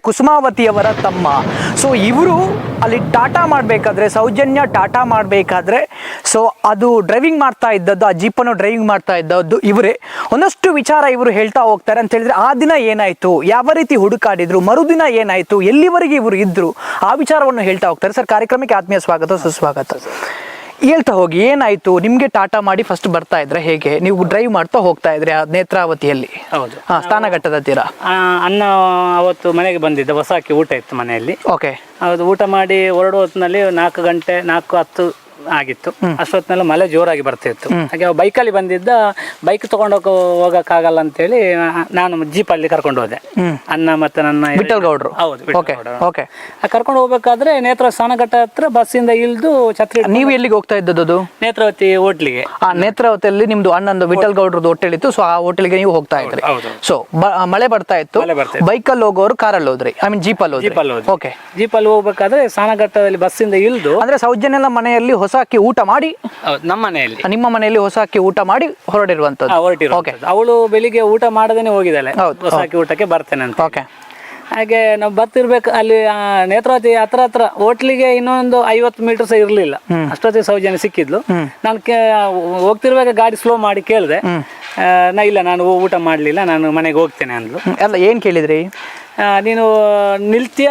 ಕುಸುಮಾವತಿಯವರ ತಮ್ಮ. ಸೊ ಇವರು ಅಲ್ಲಿ ಟಾಟಾ ಮಾಡಬೇಕಾದ್ರೆ, ಸೌಜನ್ಯ ಟಾಟಾ ಮಾಡಬೇಕಾದ್ರೆ, ಸೊ ಅದು ಡ್ರೈವಿಂಗ್ ಮಾಡ್ತಾ ಇದ್ದದ್ದು, ಆ ಜೀಪನ್ನು ಡ್ರೈವಿಂಗ್ ಮಾಡ್ತಾ ಇದ್ದದ್ದು ಇವರೇ. ಒಂದಷ್ಟು ವಿಚಾರ ಇವರು ಹೇಳ್ತಾ ಹೋಗ್ತಾರೆ. ಅಂತ ಹೇಳಿದ್ರೆ ಆ ದಿನ ಏನಾಯಿತು, ಯಾವ ರೀತಿ ಹುಡುಕಾಡಿದ್ರು, ಮರುದಿನ ಏನಾಯಿತು, ಎಲ್ಲಿವರೆಗೆ ಇವರು ಇದ್ರು, ಆ ವಿಚಾರವನ್ನು ಹೇಳ್ತಾ ಹೋಗ್ತಾರೆ. ಸರ್, ಕಾರ್ಯಕ್ರಮಕ್ಕೆ ಆತ್ಮೀಯ ಸ್ವಾಗತ, ಸುಸ್ವಾಗತ. ಹೇಳ್ತಾ ಹೋಗಿ, ಏನಾಯ್ತು ನಿಮ್ಗೆ ಟಾಟಾ ಮಾಡಿ ಫಸ್ಟ್ ಬರ್ತಾ ಇದ್ರೆ ಹೇಗೆ, ನೀವು ಡ್ರೈವ್ ಮಾಡ್ತಾ ಹೋಗ್ತಾ ಇದ್ರಿ ಆ ನೇತ್ರಾವತಿಯಲ್ಲಿ? ಹೌದು, ಸ್ಥಾನಘಟ್ಟದ ತೀರ. ಅನ್ನ ಅವತ್ತು ಮನೆಗೆ ಬಂದಿದ್ದ, ಹೊಸಕ್ಕೆ ಊಟ ಇತ್ತು ಮನೆಯಲ್ಲಿ. ಓಕೆ. ಹೌದು, ಊಟ ಮಾಡಿ ಹೊರಡುವ ಹೊತ್ತಿನಲ್ಲಿ 4 ಗಂಟೆ 4:10 ಆಗಿತ್ತು. ಅಷ್ಟೊತ್ತಿನೆಲ್ಲ ಮಳೆ ಜೋರಾಗಿ ಬರ್ತಿತ್ತು. ಹಾಗೆ ಬೈಕಲ್ಲಿ ಬಂದಿದ್ದ, ಬೈಕ್ ತಗೊಂಡು ಹೋಗಕ್ಕಾಗಲ್ಲ ಅಂತೇಳಿ ನಾನು ಜೀಪಲ್ಲಿ ಕರ್ಕೊಂಡು ಹೋದೆ, ಅನ್ನ ಮತ್ತೆ ನನ್ನ ವಿಠಲ್ ಗೌಡ್ರು. ಹೌದು, ಓಕೆ. ಕರ್ಕೊಂಡು ಹೋಗ್ಬೇಕಾದ್ರೆ ನೇತ್ರ ಸ್ನಾನಘಟ್ಟ ಹತ್ರ ಬಸ್ಸಿಂದ ಇಳಿದು ಛತ್ರಿ. ನೀವು ಎಲ್ಲಿಗೆ ಹೋಗ್ತಾ ಇದ್ದದ್ದು? ನೇತ್ರಾವತಿ ಹೋಟ್ಲಿಗೆ. ಆ ನೇತ್ರಾವತಿಯಲ್ಲಿ ನಿಮ್ದು ಅಣ್ಣಂದು ವಿಠಲ್ ಗೌಡ್ರದ್ದು ಹೋಟೆಲ್ ಇತ್ತು. ಸೊ ಆ ಹೋಟೆಲ್ಗೆ ನೀವು ಹೋಗ್ತಾ ಇದ್ರಿ. ಸೊ ಮಳೆ ಬರ್ತಾ ಇತ್ತು, ಬೈಕಲ್ಲಿ ಹೋಗೋರು ಕಾರಲ್ಲಿ ಹೋದ್ರಿ, ಐ ಮೀನ್ ಜೀಪಲ್ಲಿ ಹೋದ್ರಿ. ಓಕೆ. ಜೀಪಲ್ಲಿ ಹೋಗ್ಬೇಕಾದ್ರೆ ಸ್ನಾನಘಟ್ಟದಲ್ಲಿ ಬಸ್ಸಿಂದ ಇಳಿದು, ಅಂದ್ರೆ ಸೌಜನ್ಯನ ಮನೆಯಲ್ಲಿ ಹೊಸ ಅಕ್ಕಿ ಊಟ ಮಾಡಿ, ನಮ್ಮ ಮನೆಯಲ್ಲಿ, ನಿಮ್ಮ ಮನೆಯಲ್ಲಿ ಹೊಸ ಅಕ್ಕಿ ಊಟ ಮಾಡಿ ಹೊರಟಿರುವಂತದ್ದು. ಅವಳು ಬೆಳಿಗ್ಗೆ ಊಟ ಮಾಡದೇನೆ ಹೋಗಿದ್ದಾಳೆ, ಹೊಸ ಅಕ್ಕಿ ಊಟಕ್ಕೆ ಬರ್ತೇನೆ ಅಂತ. ಓಕೆ. ಹಾಗೆ ನಾವು ಬರ್ತಿರ್ಬೇಕು ಅಲ್ಲಿ ನೇತ್ರಾವತಿ ಹತ್ರ ಹೋಟ್ಲಿಗೆ ಇನ್ನೊಂದು 50 ಮೀಟರ್ ಸಹ ಇರ್ಲಿಲ್ಲ. ಅಷ್ಟೊತ್ತಿಗೆ ಸೌಜನ್ಯ ಸಿಕ್ಕಿದ್ಲು. ನಾನು ಹೋಗ್ತಿರ್ಬೇಕು ಗಾಡಿ ಸ್ಲೋ ಮಾಡಿ ಕೇಳಿದೆ. ಇಲ್ಲ, ನಾನು ಊಟ ಮಾಡ್ಲಿಲ್ಲ, ನಾನು ಮನೆಗೆ ಹೋಗ್ತೇನೆ ಅಂದ್ಲು. ಎಲ್ಲ ಏನ್ ಕೇಳಿದ್ರಿ? ನೀನು ನಿಲ್ತೀಯ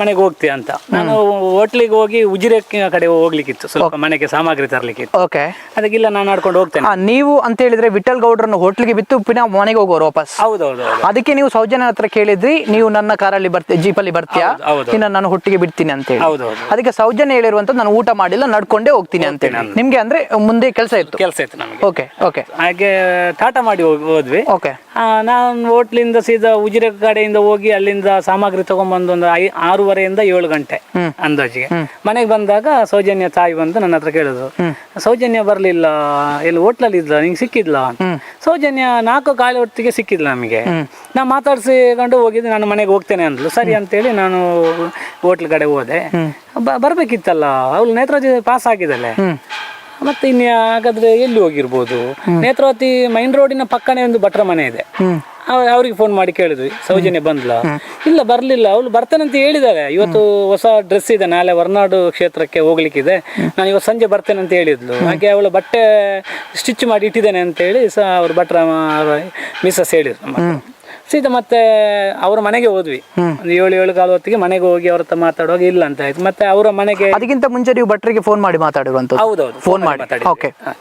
ಮನೆಗೆ ಹೋಗ್ತೀಯ ಅಂತ. ನಾನು ಹೋಟ್ಲಿಗೆ ಹೋಗಿ ಉಜಿರೆ ಕಡೆ ಹೋಗ್ಲಿಕ್ಕಿತ್ತು, ಸ್ವಲ್ಪ ಮನೆಗೆ ಸಾಮಗ್ರಿ ತರ್ಲಿಕ್ಕಿತ್ತು. ಓಕೆ. ಅದಕ್ಕಿಲ್ಲ, ನಾನು ನಡ್ಕೊಂಡು ಹೋಗ್ತೇನೆ. ನೀವು ಅಂತ ಹೇಳಿದ್ರೆ ವಿಠಲ್ ಗೌಡ್ರನ್ನು ಹೋಟ್ಲಿಗೆ ಬಿತ್ತು ಪುನಃ ಮನೆಗೆ ಹೋಗೋರು ವಾಪಸ್? ಹೌದೌದು. ಅದಕ್ಕೆ ನೀವು ಸೌಜನ್ಯ ಹತ್ರ ಕೇಳಿದ್ರಿ, ನೀವು ನನ್ನ ಕಾರಲ್ಲಿ ಜೀಪಲ್ಲಿ ಬರ್ತೀಯಾ, ಇನ್ನ ನಾನು ಹೊಟ್ಟಿಗೆ ಬಿಡ್ತೀನಿ ಅಂತ ಹೇಳಿ. ಅದಕ್ಕೆ ಸೌಜನ್ಯ ಹೇಳಿರುವಂತ ನಾನು ಊಟ ಮಾಡಿಲ್ಲ, ನಡ್ಕೊಂಡೇ ಹೋಗ್ತೀನಿ ಅಂತ ಹೇಳಿ. ನಿಮ್ಗೆ ಅಂದ್ರೆ ಮುಂದೆ ಕೆಲಸ ಇತ್ತು ನಮಗೆ. ಓಕೆ. ಓಕೆ. ಹಾಗೆ ಟಾಟಾ ಮಾಡಿ ಹೋದ್ವಿ. ಓಕೆ. ನಾನು ಹೋಟ್ಲಿಂದ ಸೀದಾ ಉಜಿರೆ ಕಡೆಯಿಂದ ಹೋಗಿ ಅಲ್ಲಿಂದ ಸಾಮಗ್ರಿ ತಗೊಂಡ್ಬಂದು ಒಂದು 6:30 7 ಗಂಟೆ ಅಂದಾಜಿಗೆ ಮನೆಗೆ ಬಂದಾಗ ಸೌಜನ್ಯ ತಾಯಿ ಬಂದು ನನ್ನ ಹತ್ರ ಕೇಳಿದ್ರು, ಸೌಜನ್ಯ ಬರ್ಲಿಲ್ಲ, ಎಲ್ಲಿ ಹೋಟ್ಲಲ್ಲಿ ಇದ್ಲ, ನಿಂಗೆ ಸಿಕ್ಕಿದ್ಲ? ಸೌಜನ್ಯ 4 ಕಾಲ ಹೊತ್ತಿಗೆ ಸಿಕ್ಕಿದ್ಲ ನಮಗೆ. ನಾ ಮಾತಾಡ್ಸಿಕೊಂಡು ಹೋಗಿದ್ದು, ನಾನು ಮನೆಗೆ ಹೋಗ್ತೇನೆ ಅಂದ್ಲು. ಸರಿ ಅಂತೇಳಿ ನಾನು ಹೋಟ್ಲ್ ಕಡೆ ಹೋದೆ. ಬರ್ಬೇಕಿತ್ತಲ್ಲ, ಅವಳು ನೇತ್ರಾವತಿ ಪಾಸ್ ಆಗಿದ್ದಲೆ, ಮತ್ತೆ ಹಾಗಾದ್ರೆ ಎಲ್ಲಿ ಹೋಗಿರ್ಬೋದು? ನೇತ್ರಾವತಿ ಮೈನ್ ರೋಡಿನ ಪಕ್ಕನೇ ಒಂದು ಭಟ್ರ ಮನೆ ಇದೆ. ಅವ್ರಿಗೆ ಫೋನ್ ಮಾಡಿ ಕೇಳಿದ್ವಿ, ಸೌಜನ್ಯ ಬಂದ್ಲ? ಇಲ್ಲ, ಬರ್ಲಿಲ್ಲ, ಅವಳು ಬರ್ತೇನೆ ಅಂತ ಹೇಳಿದಾಳೆ. ಇವತ್ತು ಹೊಸ ಡ್ರೆಸ್ ಇದೆ, ನಾಳೆ ಹೊರನಾಡು ಕ್ಷೇತ್ರಕ್ಕೆ ಹೋಗ್ಲಿಕ್ಕಿದೆ, ನಾನು ಇವತ್ತು ಸಂಜೆ ಬರ್ತೇನೆ ಅಂತ ಹೇಳಿದ್ಲು. ಹಾಗೆ ಅವಳು ಬಟ್ಟೆ ಸ್ಟಿಚ್ ಮಾಡಿ ಇಟ್ಟಿದ್ದೇನೆ ಅಂತ ಹೇಳಿ ಅವ್ರ ಭಟ್ರ ಮಿಸ್ಸಸ್ ಹೇಳಿದ್ರು. ಸೀದಾ ಮತ್ತೆ ಅವ್ರ ಮನೆಗೆ ಹೋದ್ವಿ. ಒಂದು 7:15 ಹೊತ್ತಿಗೆ ಮನೆಗೆ ಹೋಗಿ ಅವ್ರ ಹತ್ರ ಮಾತಾಡುವಾಗ ಇಲ್ಲ ಅಂತ ಆಯ್ತು. ಮತ್ತೆ ಅವರ ಮನೆಗೆ ಅದಕ್ಕಿಂತ ಮುಂಚೆ ನೀವು ಭಟ್ರಿಗೆ ಫೋನ್ ಮಾಡಿ ಮಾತಾಡಿರುವಂತ? ಹೌದೌದು, ಫೋನ್ ಮಾಡಿ.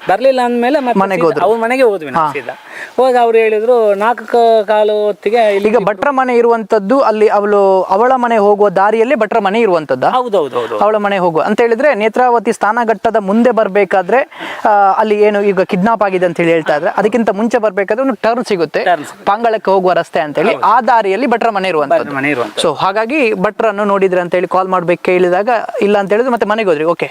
ಬರ್ಲಿಲ್ಲ ಅಂದ್ಮೇಲೆ ಅವ್ರ ಮನೆಗೆ ಹೋದ್ವಿ. ಸೀದಾ ಹೋಗಿ ಅವ್ರು ಹೇಳಿದ್ರು 4:15 ಹೊತ್ತಿಗೆ. ಈಗ ಭಟ್ರ ಮನೆ ಇರುವಂತದ್ದು ಅಲ್ಲಿ, ಅವಳ ಮನೆ ಹೋಗುವ ದಾರಿಯಲ್ಲಿ ಭಟ್ರ ಮನೆ ಇರುವಂತದ್ದ? ಹೌದೌದು, ಅವಳ ಮನೆ ಹೋಗುವ ಅಂತ ಹೇಳಿದ್ರೆ ನೇತ್ರಾವತಿ ಸ್ಥಾನಘಟ್ಟದ ಮುಂದೆ ಬರ್ಬೇಕಾದ್ರೆ ಅಲ್ಲಿ ಏನು ಈಗ ಕಿಡ್ನಾಪ್ ಆಗಿದೆ ಅಂತ ಹೇಳಿ ಹೇಳ್ತಾ ಇದ್ರೆ, ಅದಕ್ಕಿಂತ ಮುಂಚೆ ಬರ್ಬೇಕಾದ್ರೆ ಒಂದು ಟರ್ನ್ ಸಿಗುತ್ತೆ, ಪಾಂಗಳಕ್ಕೆ ಹೋಗುವ ರಸ್ತೆ ಅಂತ ಹೇಳಿ, ಆ ದಾರಿಯಲ್ಲಿ ಭಟ್ರ ಮನೆ ಇರುವಂತದ್ದು. ಸೊ ಹಾಗಾಗಿ ಭಟ್ರನ್ನು ನೋಡಿದ್ರೆ ಅಂತ ಹೇಳಿ ಕಾಲ್ ಮಾಡ್ಬೇಕು ಕೇಳಿದಾಗ ಇಲ್ಲ ಅಂತ ಹೇಳಿದ್ರೆ ಮತ್ತೆ ಮನೆಗೆ ಹೋದ್ರಿ. ಓಕೆ.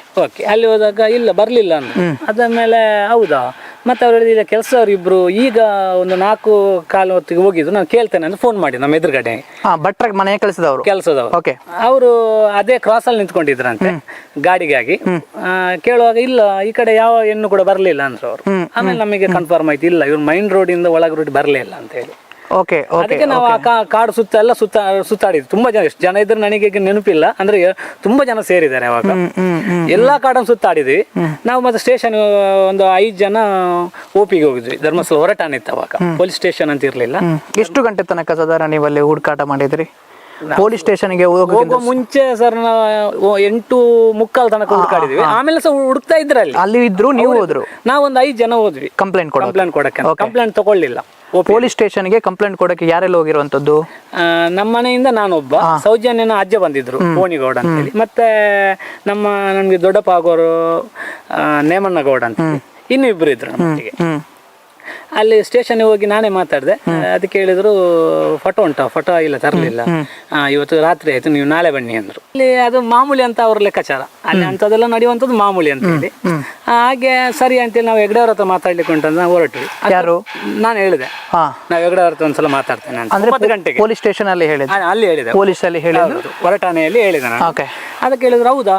ಅಲ್ಲಿ ಹೋದಾಗ ಇಲ್ಲ, ಬರ್ಲಿಲ್ಲ ಅಂತ. ಅದಾದ್ಮೇಲೆ ಹೌದಾ, ಮತ್ತೆ ಅವ್ರು ಹೇಳಿದ ಕೆಲಸ ಅವ್ರಿಬ್ರು ಈಗ ಒಂದು 4:15 ಹೊತ್ತಿಗೆ ಹೋಗಿದ್ರು, ನಾನು ಕೇಳ್ತೇನೆ ಅಂತ ಫೋನ್ ಮಾಡಿ ನಮ್ಮ ಎದುರುಗಡೆ ಭಟ್ರ ಮನೆ ಕೆಲಸದವರು. ಓಕೆ. ಅವರು ಅದೇ ಕ್ರಾಸ್ ಅಲ್ಲಿ ನಿಂತ್ಕೊಂಡಿದ್ರಂತೆ ಗಾಡಿಗಾಗಿ. ಕೇಳುವಾಗ ಇಲ್ಲ, ಈ ಕಡೆ ಯಾವ ಹೆಣ್ಣು ಕೂಡ ಬರ್ಲಿಲ್ಲ ಅಂದ್ರು ಅವರು. ಆಮೇಲೆ ನಮಗೆ ಕನ್ಫರ್ಮ್ ಆಯ್ತು, ಇಲ್ಲ ಇವ್ರು ಮೈನ್ ರೋಡ್ ಇಂದ ಒಳಗೆ ರೋಡ್ ಬರ್ಲಿಲ್ಲ ಅಂತ ಹೇಳಿ. ಅದಕ್ಕೆ ನಾವು ಆ ಕಾಡು ಸುತ್ತಾಡಿದ್ವಿ. ತುಂಬಾ ಜನ, ಎಷ್ಟು ಜನ ಇದ್ರೆ ನನಗೆ ನೆನಪಿಲ್ಲ, ಅಂದ್ರೆ ತುಂಬಾ ಜನ ಸೇರಿದ್ದಾರೆ ಅವಾಗ. ಎಲ್ಲಾ ಕಾಡನ್ನು ಸುತ್ತಾಡಿದ್ವಿ ನಾವು. ಮತ್ತೆ ಸ್ಟೇಷನ್ ಒಂದು 5 ಜನ ಓಪಿಗೆ ಹೋಗಿದ್ವಿ. ಧರ್ಮಸ್ಥಳ ಹೊರಟಾನ ಇತ್ತು ಅವಾಗ, ಪೊಲೀಸ್ ಸ್ಟೇಷನ್ ಅಂತ ಇರ್ಲಿಲ್ಲ. ಎಷ್ಟು ಗಂಟೆ ತನಕ ಸಾಧಾರಣ ನೀವಲ್ಲಿ ಹುಡುಕಾಟ ಮಾಡಿದ್ರಿ? ಪೊಲೀಸ್ ಸ್ಟೇಷನ್ಗೆ ಹೋಗೋ ಮುಂಚೆ ಸರ್ ನಾವು 8:45 ತನಕ ಹುಡುಕಾಡಿದ್ವಿ. ಆಮೇಲೆ ಸಹ ಹುಡುಕ್ತಾ ಇದ್ರೆ ಅಲ್ಲಿ ಇದ್ರು, ನೀವು ಹೋದ್ರು? ನಾವೊಂದು 5 ಜನ ಹೋದ್ವಿ ಕಂಪ್ಲೇಂಟ್ ಕೊಡಕ್ಕೆ. ಕಂಪ್ಲೇಂಟ್ ತಗೊಳ್ಳಿಲ್ಲ. ಪೊಲೀಸ್ ಸ್ಟೇಷನ್ಗೆ ಕಂಪ್ಲೇಂಟ್ ಕೊಡಕ್ಕೆ ಯಾರೆಲ್ಲ ಹೋಗಿರುವಂತದ್ದು? ನಮ್ಮ ಮನೆಯಿಂದ ನಾನೊಬ್ಬ, ಸೌಜನ್ಯನ ಅಜ್ಜ ಬಂದಿದ್ರು, ಕೋಣಿಗೌಡ ಅಂತ ಹೇಳಿ, ಮತ್ತೆ ನಮ್ಗೆ ದೊಡ್ಡಪ್ಪ ಆಗೋರು ನೇಮಣ್ಣ ಗೌಡ ಅಂತ ಇನ್ನೂ ಇಬ್ರು ಇದ್ರು ನಮ್ಮೊಟ್ಟಿಗೆ. ಅಲ್ಲಿ ಸ್ಟೇಷನ್ ಹೋಗಿ ನಾನೇ ಮಾತಾಡಿದೆ. ಅದಕ್ಕೆ ಹೇಳಿದ್ರು ಫೋಟೋ ಉಂಟಾ? ಫೋಟೋ ಇಲ್ಲ, ತರಲಿಲ್ಲ. ಇವತ್ತು ರಾತ್ರಿ ಆಯ್ತು, ನೀವು ನಾಳೆ ಬನ್ನಿ ಅಂದ್ರು. ಅಲ್ಲಿ ಅದು ಮಾಮೂಲಿ ಅಂತ ಅವ್ರ ಲೆಕ್ಕಾಚಾರ, ಅಲ್ಲಿ ಅಂತದೆಲ್ಲ ನಡೆಯುವಂಥದ್ದು ಮಾಮೂಲಿ ಅಂತ ಹೇಳಿ. ಹಾಗೆ ಸರಿ ಅಂತೇಳಿ ನಾವು ಹೆಗ್ಡೆ ಅವ್ರ ಹತ್ರ ಮಾತಾಡ್ಲಿಕ್ಕೆ ಉಂಟಂತ ನಾವು ಹೊರಟ್ವಿ. ಯಾರು? ನಾನು ಹೇಳಿದೆ, ನಾವು ಹೆಗ್ಡೆ ಅವ್ರ ಹತ್ರ ಒಂದ್ಸಲ ಮಾತಾಡ್ತೇನೆ ಅಂತ. 9 ಗಂಟೆಗೆ ಪೊಲೀಸ್ ಸ್ಟೇಷನ್ ಅಲ್ಲಿ ಹೇಳಿದೆ? ಅಲ್ಲಿ ಹೇಳಿದೆ, ಪೊಲೀಸ್ ಅಲ್ಲಿ ಹೇಳಿದ್ರು, ಹೊರಟಾಣೆಯಲ್ಲಿ ಹೇಳಿದೆ ನಾನು. ಓಕೆ. ಅದಕ್ಕೆ ಹೇಳಿದ್ರು, ಹೌದಾ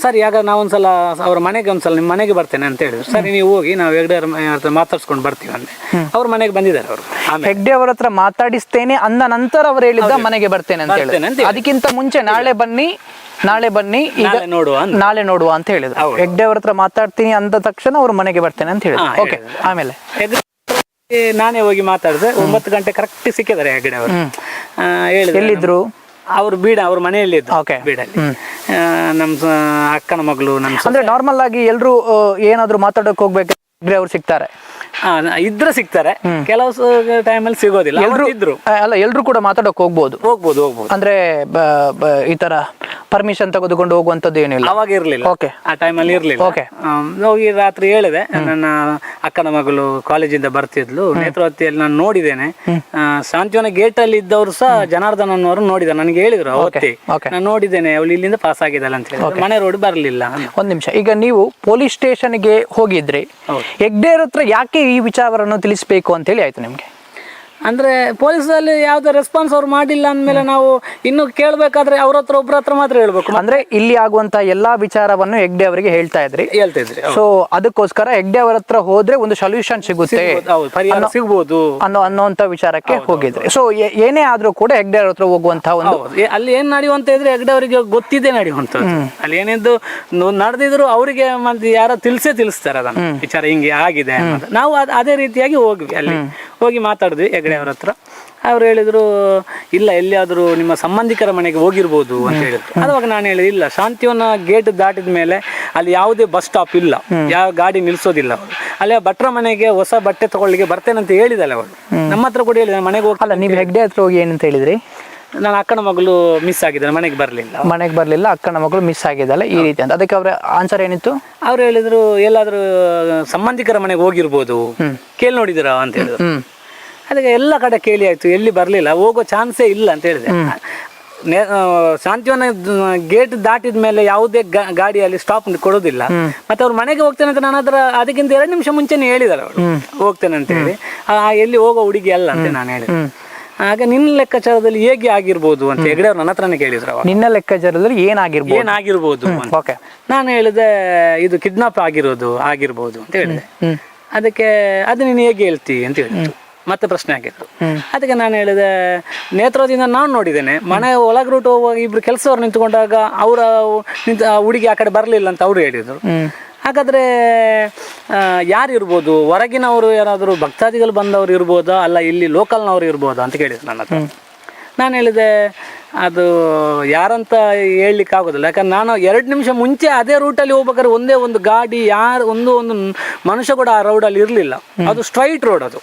ಸರಿ ಆಗ ನಾವೊಂದ್ಸಲ ಅವ್ರ ಮನೆಗೆ ಒಂದ್ಸಲ ನಿಮ್ಮ ಮನೆಗೆ ಬರ್ತೇನೆ ಅಂತ ಹೇಳಿದ್ರು. ಸರಿ ನೀವು ಹೋಗಿ ನಾವು ಹೆಗ್ಡೆ ಹತ್ರ ಮಾತಾಡ್ಸ್ಕೊಂಡು ಬರ್ತೀವಿ ಅಂದೆ. ಅವ್ರ ಮನೆಗೆ ಬಂದಿದ್ದಾರೆ ಅವರು. ಹೆಗ್ಡೆ ಅವ್ರ ಹತ್ರ ಮಾತಾಡಿಸ್ತೇನೆ ಅಂದ ನಂತರ ಅವ್ರು ಹೇಳಿದ್ದ ಮನೆಗೆ ಬರ್ತೇನೆ ಅಂತ ಹೇಳಿ. ಅದಕ್ಕಿಂತ ಮುಂಚೆ ನಾಳೆ ಬನ್ನಿ ಈಗ ನಾಳೆ ನೋಡುವ ಅಂತ ಹೇಳಿದ್ರು. ಹೆಗ್ಡೆ ಅವ್ರ ಹತ್ರ ಮಾತಾಡ್ತೀನಿ ಅಂದ ತಕ್ಷಣ ಅವ್ರ ಮನೆಗೆ ಬರ್ತೇನೆ ಅಂತ ಹೇಳಿದ್ರು. ಓಕೆ, ಆಮೇಲೆ ನಾನೇ ಹೋಗಿ ಮಾತಾಡಿದೆ. 9 ಗಂಟೆ ಕರೆಕ್ಟ್ ಸಿಕ್ಕಿದ್ದಾರೆ ಹೆಗ್ಡೆ ಅವರು. ಹೇಳಿದ್ರು ಎಲ್ಲಿದ್ರು ಅವ್ರು ಅವ್ರ ಮನೆಯಲ್ಲಿ ಬೀಡಲ್ಲಿ. ನಮ್ಮ ಅಕ್ಕನ ಮಗಳು ಅಂದ್ರೆ ನಾರ್ಮಲ್ ಆಗಿ ಎಲ್ರು ಏನಾದ್ರು ಮಾತಾಡಕ್ ಹೋಗ್ಬೇಕಾದ್ರೆ ಅವ್ರು ಸಿಗ್ತಾರೆ, ಇದ್ರೆ ಸಿಗ್ತಾರೆ, ಕೆಲವು ಟೈಮಲ್ಲಿ ಸಿಗೋದಿಲ್ಲ. ಎಲ್ರು ಕೂಡ ಮಾತಾಡಕ್ ಹೋಗ್ಬೋದು ಅಂದ್ರೆ ಈ ತರ ಪರ್ಮಿಷನ್ ತೆಗೆದುಕೊಂಡು ಹೋಗುವಂತದ್ದು ಏನಿಲ್ಲ, ಅವಾಗ ಇರ್ಲಿಲ್ಲ. ಓಕೆ, ಆ ಟೈಮಲ್ಲಿ ಇರ್ಲಿಲ್ಲ. ಓಕೆ, ಹೋಗಿ ರಾತ್ರಿ ಹೇಳಿದೆ. ನನ್ನ ಅಕ್ಕನ ಮಗಳು ಕಾಲೇಜಿಂದ ಬರ್ತಿದ್ಲು, ನೇತ್ರಾವತಿಯಲ್ಲಿ ನಾನು ನೋಡಿದ್ದೇನೆ. ಶಾಂತಿವನ ಗೇಟ್ ಅಲ್ಲಿ ಇದ್ದವರು ಸಹ ಜನಾರ್ದನ್ ಅನ್ನೋರು ನೋಡಿದ, ನನಗೆ ಹೇಳಿದ್ರು ಅವತ್ತೇ, ನಾನು ನೋಡಿದ್ದೇನೆ, ಅವಳು ಇಲ್ಲಿಂದ ಪಾಸ್ ಆಗಿದ್ದಾಳೆ ಅಂತ ಹೇಳಿದ್ರು. ಮನೆ ರೋಡ್ ಬರ್ಲಿಲ್ಲ. ಒಂದ್ ನಿಮಿಷ, ಈಗ ನೀವು ಪೊಲೀಸ್ ಸ್ಟೇಷನ್ಗೆ ಹೋಗಿದ್ರಿ, ಹೆಗ್ಡೆ ಹತ್ರ ಯಾಕೆ ಈ ವಿಚಾರವನ್ನು ತಿಳಿಸ್ಬೇಕು ಅಂತ ಹೇಳಿ ಆಯ್ತು ನಿಮ್ಗೆ? ಅಂದ್ರೆ ಪೊಲೀಸಲ್ಲಿ ಯಾವ್ದು ರೆಸ್ಪಾನ್ಸ್ ಅವ್ರು ಮಾಡಿಲ್ಲ ಅಂದ್ಮೇಲೆ ನಾವು ಇನ್ನು ಕೇಳ್ಬೇಕಾದ್ರೆ ಅವ್ರ ಹತ್ರ ಒಬ್ರ ಹತ್ರ ಮಾತ್ರ ಹೇಳ್ಬೇಕು. ಅಂದ್ರೆ ಇಲ್ಲಿ ಆಗುವಂತ ಎಲ್ಲಾ ವಿಚಾರವನ್ನು ಹೆಗ್ಡೆ ಅವರಿಗೆ ಹೇಳ್ತಾ ಇದ್ರಿ. ಸೊ ಅದಕ್ಕೋಸ್ಕರ ಹೆಗ್ಡೆ ಅವರ ಹತ್ರ ಹೋದ್ರೆ ಒಂದು ಸೊಲ್ಯೂಷನ್ ಸಿಗುತ್ತೆ, ಸಿಗ್ಬೋದು ಅನ್ನೋಂತ ವಿಚಾರಕ್ಕೆ ಹೋಗಿದ್ರಿ. ಸೊ ಏನೇ ಆದ್ರೂ ಕೂಡ ಹೆಗ್ಡೆ ಅವ್ರ ಹತ್ರ ಹೋಗುವಂತಹ ಒಂದು ಅಲ್ಲಿ ಏನ್ ನಡೆಯುವಂತ ಇದ್ರೆ ಹೆಗ್ಡೆ ಅವರಿಗೆ ಗೊತ್ತಿದೆ ನಡೆಯುವಂತದ್ದು. ಅಲ್ಲಿ ಏನಿದ್ದು ನಡೆದಿದ್ರು ಅವರಿಗೆ ಯಾರ ತಿಳಿಸ್ತಾರೆ ಅದನ್ನ ವಿಚಾರ ಹಿಂಗೆ ಆಗಿದೆ. ನಾವು ಅದೇ ರೀತಿಯಾಗಿ ಹೋಗ್ವಿ, ಅಲ್ಲಿ ಹೋಗಿ ಮಾತಾಡಿದ್ವಿ ಹೆಗ್ಡೆ ಅವ್ರ ಹತ್ರ. ಅವ್ರು ಹೇಳಿದ್ರು ಇಲ್ಲ, ಎಲ್ಲಿಯಾದ್ರೂ ನಿಮ್ಮ ಸಂಬಂಧಿಕರ ಮನೆಗೆ ಹೋಗಿರ್ಬೋದು ಅಂತ ಹೇಳಿದ್ರು. ಅವಾಗ ನಾನು ಹೇಳಿದೆ ಇಲ್ಲ, ಶಾಂತಿವನ ಗೇಟ್ ದಾಟಿದ ಮೇಲೆ ಅಲ್ಲಿ ಯಾವುದೇ ಬಸ್ ಸ್ಟಾಪ್ ಇಲ್ಲ, ಯಾವ ಗಾಡಿ ನಿಲ್ಸೋದಿಲ್ಲ. ಅಲ್ಲಿ ಭಟ್ರ ಮನೆಗೆ ಹೊಸ ಬಟ್ಟೆ ತಗೊಳ್ಳಿಕ್ಕೆ ಬರ್ತೇನೆ ಅಂತ ಹೇಳಿದಲ್ಲ ಅವಳು. ನಮ್ಮ ಹತ್ರ ಕೂಡ ಹೇಳಿದ ಮನೆಗೆ ಹೋಗಲ್ಲ. ನೀವು ಹೆಗ್ಡೆ ಹತ್ರ ಹೋಗಿ ಏನಂತ ಹೇಳಿದ್ರಿ? ನನ್ನ ಅಕ್ಕನ ಮಗಳು ಮಿಸ್ ಆಗಿದ್ದಾಳೆ, ಮನೆಗೆ ಬರ್ಲಿಲ್ಲ, ಅಕ್ಕನ ಮಗಳು ಮಿಸ್ ಆಗಿದ್ದಾಳೆ ಈ ರೀತಿ ಅಂತ. ಅದಕ್ಕೆ ಅವ್ರ ಆನ್ಸರ್ ಏನಿತ್ತು? ಅವ್ರು ಹೇಳಿದ್ರು ಎಲ್ಲಾದ್ರೂ ಸಂಬಂಧಿಕರ ಮನೆಗೆ ಹೋಗಿರ್ಬೋದು, ಕೇಳಿ ನೋಡಿದಿರಾ ಅಂತ ಹೇಳಿದ್ರು. ಅದಕ್ಕೆ ಎಲ್ಲ ಕಡೆ ಕೇಳಿ ಆಯ್ತು, ಎಲ್ಲಿ ಬರ್ಲಿಲ್ಲ, ಹೋಗೋ ಚಾನ್ಸೇ ಇಲ್ಲ ಅಂತ ಹೇಳಿದೆ. ಶಾಂತಿವನ ಗೇಟ್ ದಾಟಿದ ಮೇಲೆ ಯಾವುದೇ ಗಾಡಿಯಲ್ಲಿ ಸ್ಟಾಪ್ ಕೊಡೋದಿಲ್ಲ. ಮತ್ತೆ ಅವ್ರ ಮನೆಗೆ ಹೋಗ್ತೇನೆ ಅಂತ ನಾನು ಅದಕ್ಕಿಂತ 2 ನಿಮಿಷ ಮುಂಚೆನೆ ಹೇಳಿದಾರೆ ಅವಳು, ಹೋಗ್ತೇನೆ ಅಂತ ಹೇಳಿ. ಎಲ್ಲಿ ಹೋಗೋ ಹುಡುಗಿ ಅಲ್ಲ ಅಂತ ನಾನು ಹೇಳಿದೆ. ಆಗ ನಿನ್ನ ಲೆಕ್ಕಾಚಾರದಲ್ಲಿ ಹೇಗೆ ಆಗಿರ್ಬೋದು ಅಂತ ಹೆಗ್ಡೆ ಅವ್ರು ನನ್ನ ಹತ್ರನೇ ಕೇಳಿದ್ರು. ನಿನ್ನ ಲೆಕ್ಕಾಚಾರದಲ್ಲಿ ಏನಾಗಿರ್ಬೋದು ಅಂತ ನಾನು ಹೇಳಿದೆ, ಇದು ಕಿಡ್ನಾಪ್ ಆಗಿರ್ಬೋದು ಅಂತ ಹೇಳಿದೆ. ಅದಕ್ಕೆ ಅದು ನೀನು ಹೇಗೆ ಹೇಳ್ತಿ ಅಂತ ಹೇಳಿದ್ರು. ಮತ್ತೆ ಪ್ರಶ್ನೆ ಆಗಿದ್ರು. ಅದಕ್ಕೆ ನಾನು ಹೇಳಿದೆ, ನೇತ್ರಾವತಿಯಿಂದ ನಾನು ನೋಡಿದ್ದೇನೆ, ಮನೆ ಒಳಗೆ ರೂಟ್ ಹೋಗುವಾಗ ಇಬ್ರು ಕೆಲಸವ್ರು ನಿಂತ್ಕೊಂಡಾಗ ಅವರ ಹುಡುಗಿ ಆ ಕಡೆ ಬರಲಿಲ್ಲ ಅಂತ ಅವರು ಹೇಳಿದ್ರು. ಹಾಗಾದ್ರೆ ಯಾರು ಇರ್ಬೋದು, ಹೊರಗಿನವರು ಯಾರಾದರೂ ಭಕ್ತಾದಿಗಳು ಬಂದವರು ಇರ್ಬೋದಾ, ಅಲ್ಲ ಇಲ್ಲಿ ಲೋಕಲ್ನವರು ಇರ್ಬೋದಾ ಅಂತ ಕೇಳಿದ್ರು ನನ್ನ ಹತ್ರ. ನಾನು ಹೇಳಿದೆ ಅದು ಯಾರಂತ ಹೇಳಲಿಕ್ಕೆ ಆಗೋದಿಲ್ಲ, ಯಾಕಂದ್ರೆ ನಾನು 2 ನಿಮಿಷ ಮುಂಚೆ ಅದೇ ರೂಟಲ್ಲಿ ಹೋಗ್ಬೇಕಾದ್ರೆ ಒಂದೇ ಒಂದು ಗಾಡಿ, ಒಂದು ಮನುಷ್ಯ ಕೂಡ ಆ ರೋಡಲ್ಲಿ ಇರಲಿಲ್ಲ. ಅದು ಸ್ಟ್ರೈಟ್ ರೋಡ್, ಅದು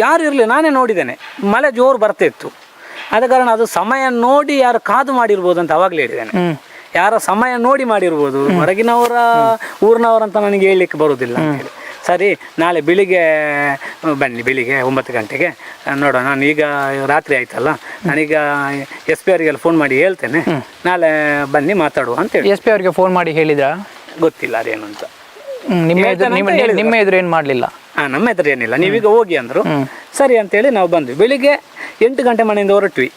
ಯಾರು ಇರಲಿಲ್ಲ, ನಾನೇ ನೋಡಿದ್ದೇನೆ. ಮಳೆ ಜೋರು ಬರ್ತಾ ಇತ್ತು, ಆದ ಕಾರಣ ಅದು ಸಮಯ ನೋಡಿ ಯಾರು ಕಾದು ಮಾಡಿರ್ಬೋದು ಅಂತ ಅವಾಗಲೇ ಹೇಳಿದ್ದೇನೆ. ಯಾರ ಸಮಯ ನೋಡಿ ಮಾಡಿರ್ಬೋದು, ಹೊರಗಿನವರ ಊರಿನವರಂತ ನನಗೆ ಹೇಳಲಿಕ್ಕೆ ಬರೋದಿಲ್ಲ ಅಂತ ಹೇಳಿ. ಸರಿ, ನಾಳೆ ಬನ್ನಿ, ಬೆಳಿಗ್ಗೆ 9 ಗಂಟೆಗೆ ನೋಡೋಣ. ನಾನು ಈಗ ರಾತ್ರಿ ಆಯ್ತಲ್ಲ, ನಾನೀಗ SP ಅವರಿಗೆಲ್ಲ ಫೋನ್ ಮಾಡಿ ಹೇಳ್ತೇನೆ, ನಾಳೆ ಬನ್ನಿ ಮಾತಾಡುವ ಅಂತ ಹೇಳಿ. SP ಅವರಿಗೆ ಫೋನ್ ಮಾಡಿ ಹೇಳಿದ್ರಾ? ಗೊತ್ತಿಲ್ಲ ಅದೇನು ಅಂತ. ನಿಮ್ಮ ಎದುರು ಏನು ಮಾಡಲಿಲ್ಲ? ನಮ್ಮ ಎದುರು ಏನಿಲ್ಲ, ನೀವೀಗ ಹೋಗಿ ಅಂದರು. ಸರಿ ಅಂತೇಳಿ ನಾವು ಬಂದ್ವಿ. ಬೆಳಿಗ್ಗೆ 8 ಗಂಟೆ ಮನೆಯಿಂದ ಹೊರಟ್ವಿ.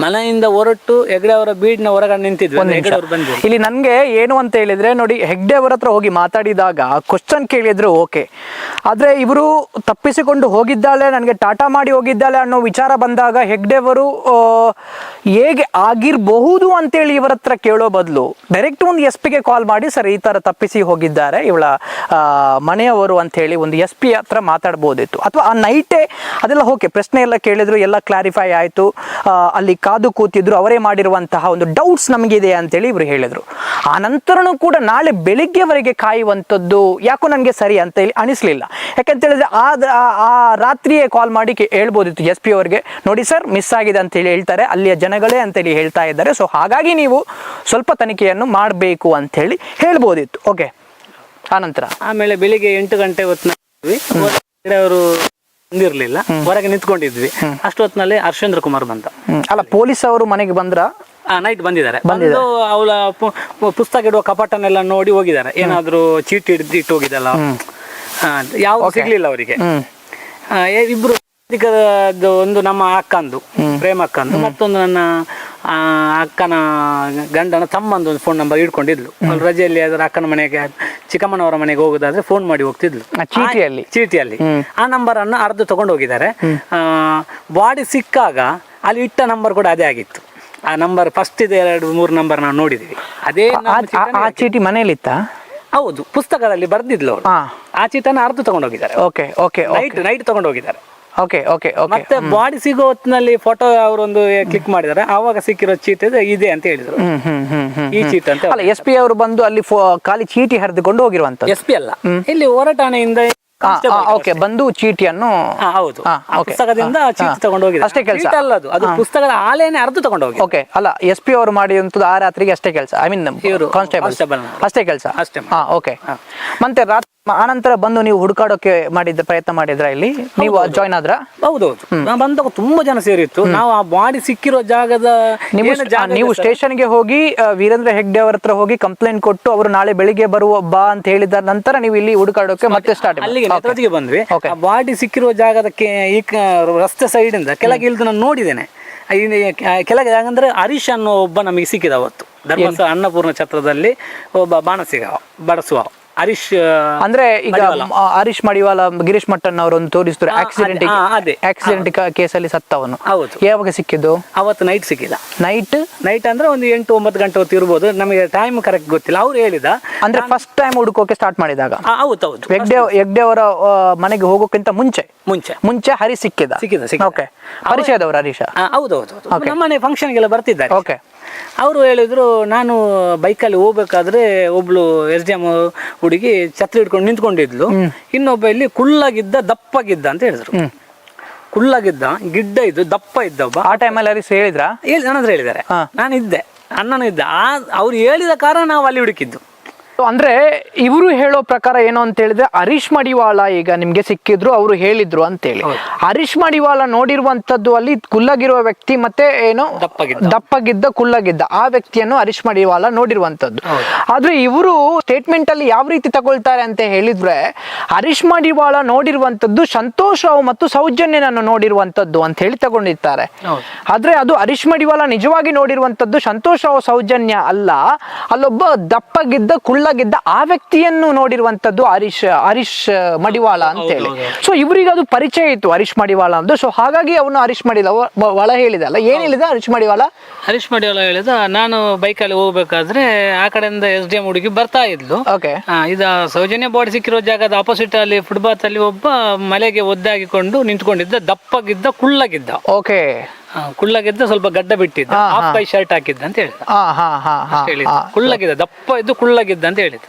ಮನೆಯಿಂದ ಹೊರಟು ಹೆಗ್ಡೆ ಅವರ ಬೀಡ್ನ ಹೊರಗಡೆ ನಿಂತಿದ್ವಿ. ಇಲ್ಲಿ ನನ್ಗೆ ಏನು ಅಂತ ಹೇಳಿದ್ರೆ ನೋಡಿ, ಹೆಗ್ಡೆ ಅವರ ಹತ್ರ ಹೋಗಿ ಮಾತಾಡಿದಾಗ ಕ್ವಶನ್ ಕೇಳಿದ್ರು ಓಕೆ, ಆದ್ರೆ ಇವರು ತಪ್ಪಿಸಿಕೊಂಡು ಹೋಗಿದ್ದಾಳೆ, ನನಗೆ ಟಾಟಾ ಮಾಡಿ ಹೋಗಿದ್ದಾಳೆ ಅನ್ನೋ ವಿಚಾರ ಬಂದಾಗ ಹೆಗ್ಡೆ ಅವರು ಹೇಗೆ ಆಗಿರಬಹುದು ಅಂತೇಳಿ ಇವರ ಹತ್ರ ಕೇಳೋ ಬದಲು ಡೈರೆಕ್ಟ್ ಒಂದು SP ಗೆ ಕಾಲ್ ಮಾಡಿ, ಸರ್ ಈ ತರ ತಪ್ಪಿಸಿ ಹೋಗಿದ್ದಾರೆ ಇವಳ ಮನೆಯವರು ಅಂತ ಹೇಳಿ ಒಂದು SP ಹತ್ರ ಮಾತಾಡ್ಬೋದಿತ್ತು. ಅಥವಾ ಆ ನೈಟೇ ಅದೆಲ್ಲ ಓಕೆ, ಪ್ರಶ್ನೆ ಎಲ್ಲ ಕೇಳಿದ್ರು, ಎಲ್ಲ ಕ್ಲಾರಿಫೈ ಆಯ್ತು, ಅಲ್ಲಿ ಕಾದು ಕೂತಿದ್ರು, ಅವರೇ ಮಾಡಿರುವಂತಹ ಒಂದು ಡೌಟ್ಸ್ ನಮಗಿದೆ ಅಂತೇಳಿ ಇವರು ಹೇಳಿದ್ರು. ಆ ನಂತರನೂ ಕೂಡ ನಾಳೆ ಬೆಳಿಗ್ಗೆವರೆಗೆ ಕಾಯುವಂಥದ್ದು ಯಾಕೋ ನನಗೆ ಸರಿ ಅಂತ ಹೇಳಿ ಅನಿಸ್ಲಿಲ್ಲ. ಯಾಕಂತ ಹೇಳಿದ್ರೆ ಆ ರಾತ್ರಿಯೇ ಕಾಲ್ ಮಾಡಿ ಹೇಳ್ಬೋದಿತ್ತು SP ಅವರಿಗೆ, ನೋಡಿ ಸರ್ ಮಿಸ್ ಆಗಿದೆ ಅಂತ ಹೇಳಿ ಹೇಳ್ತಾರೆ, ಅಲ್ಲಿಯ ಜನಗಳೇ ಅಂತೇಳಿ ಹೇಳ್ತಾ ಇದ್ದಾರೆ, ಸೊ ಹಾಗಾಗಿ ನೀವು ಸ್ವಲ್ಪ ತನಿಖೆಯನ್ನು ಮಾಡಬೇಕು ಅಂತ ಹೇಳಿ ಹೇಳ್ಬೋದಿತ್ತು. ಓಕೆ, ಆನಂತರ ಆಮೇಲೆ ಬೆಳಿಗ್ಗೆ 8 ಗಂಟೆ ಹೊತ್ತಿನ ಅವರು ಬಂದಿರ್ಲಿಲ್ಲ, ಹೊರಗೆ ನಿಂತ್ಕೊಂಡಿದ್ವಿ. ಅಷ್ಟೊತ್ತಿನಲ್ಲಿ ಹರ್ಷೇಂದ್ರ ಕುಮಾರ್ ಬಂದ. ಅಲ್ಲ, ಪೊಲೀಸ್ ಅವರು ಮನೆಗೆ ಬಂದ್ರ? ನೈಟ್ ಬಂದಿದ್ದಾರೆ. ಬಂದು ಅವಳ ಪುಸ್ತಕ ಇಡುವ ಕಪಾಟನ್ನೆಲ್ಲ ನೋಡಿ ಹೋಗಿದ್ದಾರೆ. ಏನಾದ್ರು ಚೀಟಿ ಇಟ್ಟು ಹೋಗಿದಲ್ಲ, ಯಾವ್ದು ಸಿಗ್ಲಿಲ್ಲ ಅವರಿಗೆ. ಇಬ್ರು ಒಂದು ನಮ್ಮ ಅಕ್ಕಂದು, ಪ್ರೇಮ ಅಕ್ಕಂದು, ಮತ್ತೊಂದು ನನ್ನ ಅಕ್ಕನ ಗಂಡನ ತಮ್ಮಂದು ಒಂದು ಫೋನ್ ನಂಬರ್ ಇಟ್ಕೊಂಡಿದ್ಲು. ಅವ್ಳು ರಜೆಯಲ್ಲಿ ಅದರ ಅಕ್ಕನ ಮನೆಗೆ ಚಿಕ್ಕಮ್ಮನವರ ಮನೆಗೆ ಹೋಗೋದಾದ್ರೆ ಫೋನ್ ಮಾಡಿ ಹೋಗ್ತಿದ್ಲು ಚೀಟಿಯಲ್ಲಿ. ಆ ನಂಬರ್ ಅನ್ನು ಅರ್ಧ ತಗೊಂಡು ಹೋಗಿದ್ದಾರೆ. ಬಾಡಿ ಸಿಕ್ಕಾಗ ಅಲ್ಲಿ ಇಟ್ಟ ನಂಬರ್ ಕೂಡ ಅದೇ ಆಗಿತ್ತು. ಆ ನಂಬರ್ ಫಸ್ಟ್ ಇದೆ 2-3 ನಂಬರ್ ನಾವು ನೋಡಿದೀವಿ. ಅದೇ ಆ ಚೀಟಿ ಮನೆಯಲ್ಲಿತ್ತ? ಹೌದು, ಪುಸ್ತಕದಲ್ಲಿ ಬರ್ದಿದ್ಲು ಅವಳು. ಆ ಚೀಟನ್ನು ಅರ್ಧ ತಗೊಂಡು ಹೋಗಿದ್ದಾರೆ. ನೈಟ್ ತಗೊಂಡು ಹೋಗಿದ್ದಾರೆ. ಮತ್ತೆ ಬಾಡಿ ಸಿಗೋ ಹೊತ್ತಿನಲ್ಲಿ ಫೋಟೋ ಅವರೊಂದು ಕ್ಲಿಕ್ ಮಾಡಿದ್ದಾರೆ. ಆವಾಗ ಸಿಕ್ಕಿರೋ ಚೀಟ್ ಇದೆ ಅಂತ ಹೇಳಿದ್ರು. ಈ ಚೀಟ್ ಅಂತ ಅಲ್ಲ, SP ಅವರು ಬಂದು ಅಲ್ಲಿ ಖಾಲಿ ಚೀಟಿ ಹರಿದುಕೊಂಡು ಹೋಗಿರುವಂತ. SP ಅಲ್ಲ, ಇಲ್ಲಿ ಹೊರಟಾಣೆಯಿಂದ ಬಂದು ಚೀಟಿಯನ್ನು ಪುಸ್ತಕದಿಂದ ಚೀಟಿ ತಗೊಂಡು ಹೋಗಿದ್ದಾರೆ. ಅಷ್ಟೇ ಕೆಲಸ ಅಲ್ಲ, ಅದು ಪುಸ್ತಕದ ಆಲೇನೆ ಅರ್ಧ ತಗೊಂಡು ಹೋಗಿ. ಅಲ್ಲ, SP ಅವರು ಮಾಡಿರುವಂತದ್ದು ಆ ರಾತ್ರಿಗೆ ಅಷ್ಟೇ ಕೆಲಸ. ಐ ಮೀನ್ ಕಾನ್ಸ್ಟೇಬಲ್ ಅಷ್ಟೇ ಕೆಲಸ. ಮತ್ತೆ ರಾತ್ರಿ ಆನಂತರ ಬಂದು ನೀವು ಹುಡುಕಾಡೋಕೆ ಮಾಡಿದ ಪ್ರಯತ್ನ ಮಾಡಿದ್ರ? ಇಲ್ಲಿ ನೀವು ಜಾಯ್ನ್ ಆದ್ರ? ಹೌದೌದು, ಬಂದಾಗ ತುಂಬಾ ಜನ ಸೇರಿತ್ತು. ನಾವು ಆ ಬಾಡಿ ಸಿಕ್ಕಿರೋ ಜಾಗದ ನೀವು ಸ್ಟೇಷನ್ಗೆ ಹೋಗಿ ವೀರೇಂದ್ರ ಹೆಗ್ಡೆ ಅವರ ಹತ್ರ ಹೋಗಿ ಕಂಪ್ಲೇಂಟ್ ಕೊಟ್ಟು ಅವರು ನಾಳೆ ಬೆಳಿಗ್ಗೆ ಬಾ ಅಂತ ಹೇಳಿದ ನಂತರ ನೀವು ಇಲ್ಲಿ ಹುಡುಕಾಡೋಕೆ ಮತ್ತೆ ಸ್ಟಾರ್ಟ್ ಅಲ್ಲಿಗೆ ನೇತ್ರಾವತಿಗೆ ಬಂದ್ವಿ. ಆ ಬಾಡಿ ಸಿಕ್ಕಿರೋ ಜಾಗದಕ್ಕೆ ಈ ರಸ್ತೆ ಸೈಡ್ ಇಂದ ಕೆಳಗೆ ಇಳಿದು ನಾನು ನೋಡಿದ್ದೇನೆ. ಕೆಳಗೆ ಯಾಕಂದ್ರೆ ಹರೀಶ್ ಅನ್ನೋ ಒಬ್ಬ ನಮಗೆ ಸಿಕ್ಕಿದ ಅವತ್ತು ಧರ್ಮಸ್ಥಳ ಅನ್ನಪೂರ್ಣ ಛತ್ರದಲ್ಲಿ ಒಬ್ಬ ಬಾಣಸಿಗ ಬಡಸುವ ಹರೀಶ್. ಅಂದ್ರೆ ಈಗ ಹರೀಶ್ ಮಡಿವಾಳ ಗಿರೀಶ್ ಮಟ್ಟನ್ ಅವರೊಂದು ತೋರಿಸಿದ್ರು ಆಕ್ಸಿಡೆಂಟ್ ಕೇಸಲ್ಲಿ ಸತ್ತವನು. ಹೌದು. ಯಾವಾಗ ಸಿಕ್ಕಿದ್ದು? ಅವತ್ತು ನೈಟ್ ಸಿಕ್ಕಿಲ್ಲ. ನೈಟ್ ಅಂದ್ರೆ ಒಂದು 8-9 ಗಂಟೆ ಹೊತ್ತು ಇರ್ಬೋದು, ನಮಗೆ ಟೈಮ್ ಕರೆಕ್ಟ್ ಗೊತ್ತಿಲ್ಲ. ಅವ್ರು ಹೇಳಿದ ಅಂದ್ರೆ ಫಸ್ಟ್ ಟೈಮ್ ಹುಡುಕೋಕೆ ಸ್ಟಾರ್ಟ್ ಮಾಡಿದಾಗ. ಹೌದೌದು, ಹೆಗ್ಡೆ ಅವರ ಮನೆಗೆ ಹೋಗೋಕ್ಕಿಂತ ಮುಂಚೆ ಹರೀಶ್ ಸಿಕ್ಕಿದ. ಪರಿಚಯದವರು ಹರೀಶ? ಹೌದೌದು, ನಮ್ಮನೆ ಫಂಕ್ಷನ್ಗೆಲ್ಲ ಬರ್ತಿದ್ದಾರೆ. ಅವರು ಹೇಳಿದ್ರು, ನಾನು ಬೈಕಲ್ಲಿ ಹೋಗ್ಬೇಕಾದ್ರೆ ಒಬ್ಳು SDM ಹುಡುಗಿ ಛತ್ರಿ ಹಿಡ್ಕೊಂಡು ನಿಂತ್ಕೊಂಡಿದ್ಲು, ಇನ್ನೊಬ್ಬ ಇಲ್ಲಿ ಕುಳ್ಳಾಗಿದ್ದ ದಪ್ಪಗಿದ್ದ ಅಂತ ಹೇಳಿದ್ರು. ಕುಳ್ಳಾಗಿದ್ದ, ಗಿಡ್ಡ ಇದ್ದು, ದಪ್ಪ ಇದ್ದ ಒಬ್ಬ. ಆ ಟೈಮಲ್ಲಿ ಹರೀಶ್ ಹೇಳಿದ್ರ? ನನ್ನ ಹತ್ರ ಹೇಳಿದ್ದಾರೆ. ನಾನಿದ್ದೆ, ಅಣ್ಣನೂ ಇದ್ದ. ಅವ್ರು ಹೇಳಿದ ಕಾರಣ ನಾವು ಅಲ್ಲಿ ಹುಡುಕಿದ್ದು. ಅಂದ್ರೆ ಇವರು ಹೇಳೋ ಪ್ರಕಾರ ಏನು ಅಂತ ಹೇಳಿದ್ರೆ, ಹರೀಶ್ ಮಡಿವಾಳ ಈಗ ನಿಮ್ಗೆ ಸಿಕ್ಕಿದ್ರು, ಅವರು ಹೇಳಿದ್ರು ಅಂತೇಳಿ. ಹರೀಶ್ ಮಡಿವಾಳ ನೋಡಿರುವಂತದ್ದು ಅಲ್ಲಿ ಕುಳ್ಳಗಿರುವ ವ್ಯಕ್ತಿ ಮತ್ತೆ ಏನೋ ದಪ್ಪಗಿದ್ದ ಕುಳ್ಳಗಿದ್ದ ಆ ವ್ಯಕ್ತಿಯನ್ನು ಹರೀಶ್ ಮಡಿವಾಳ ನೋಡಿರುವಂತದ್ದು. ಆದ್ರೆ ಇವರು ಸ್ಟೇಟ್ಮೆಂಟ್ ಅಲ್ಲಿ ಯಾವ ರೀತಿ ತಗೊಳ್ತಾರೆ ಅಂತ ಹೇಳಿದ್ರೆ, ಹರೀಶ್ ಮಡಿವಾಳ ನೋಡಿರುವಂತದ್ದು ಸಂತೋಷ್ ರಾವ್ ಮತ್ತು ಸೌಜನ್ಯನನ್ನು ನೋಡಿರುವಂತದ್ದು ಅಂತ ಹೇಳಿ ತಗೊಂಡಿರ್ತಾರೆ. ಆದ್ರೆ ಅದು ಹರೀಶ್ ಮಡಿವಾಳ ನಿಜವಾಗಿ ನೋಡಿರುವಂತದ್ದು ಸಂತೋಷ್ ರಾವ್ ಸೌಜನ್ಯ ಅಲ್ಲ, ಅಲ್ಲೊಬ್ಬ ದಪ್ಪಗಿದ್ದ ಗಿದ್ದ ಆ ವ್ಯಕ್ತಿಯನ್ನು ನೋಡಿರುವಂತದ್ದು ಹರೀಶ್ ಮಡಿವಾಳ ಅಂತ ಹೇಳಿ. ಸೊ ಇವರಿಗೆ ಅದು ಪರಿಚಯ ಇತ್ತು ಹರೀಶ್ ಮಡಿವಾಳ ಅಂತ. ಸೊ ಹಾಗಾಗಿ ಅವನು ಹರೀಶ್ ಮಡಿವಾಳ ಹೇಳಿದಲ್ಲ. ಏನ್ ಹೇಳಿದ ಹರೀಶ್ ಮಡಿವಾಳ ಹೇಳಿದ, ನಾನು ಬೈಕಲ್ಲಿ ಹೋಗ್ಬೇಕಾದ್ರೆ ಆ ಕಡೆಯಿಂದ SDM ಹುಡುಗಿ ಬರ್ತಾ ಇದ್ಲು. ಇದ ಸೌಜನ್ಯ ಬಾಡಿ ಸಿಕ್ಕಿರೋ ಜಾಗದ ಆಪೋಸಿಟ್ ಅಲ್ಲಿ ಫುಟ್ಪಾತ್ ಅಲ್ಲಿ ಒಬ್ಬ ಮಲೆಗೆ ಒದ್ದಾಗಿಕೊಂಡು ನಿಂತ್ಕೊಂಡಿದ್ದ, ದಪ್ಪಗಿದ್ದ ಕುಳ್ಳಗಿದ್ದ. ಕುಳ್ಳಗಿದ್ದ, ಸ್ವಲ್ಪ ಗಡ್ಡ ಬಿಟ್ಟಿದ್ದ, ಹಾಫ್ ಕೈ ಶರ್ಟ್ ಹಾಕಿದ್ದ ಅಂತ ಹೇಳಿದ. ಕುಳ್ಳಗಿದ್ದ, ದಪ್ಪ ಇದ್ದು ಕುಳ್ಳಗಿದ್ದ ಅಂತ ಹೇಳಿದ.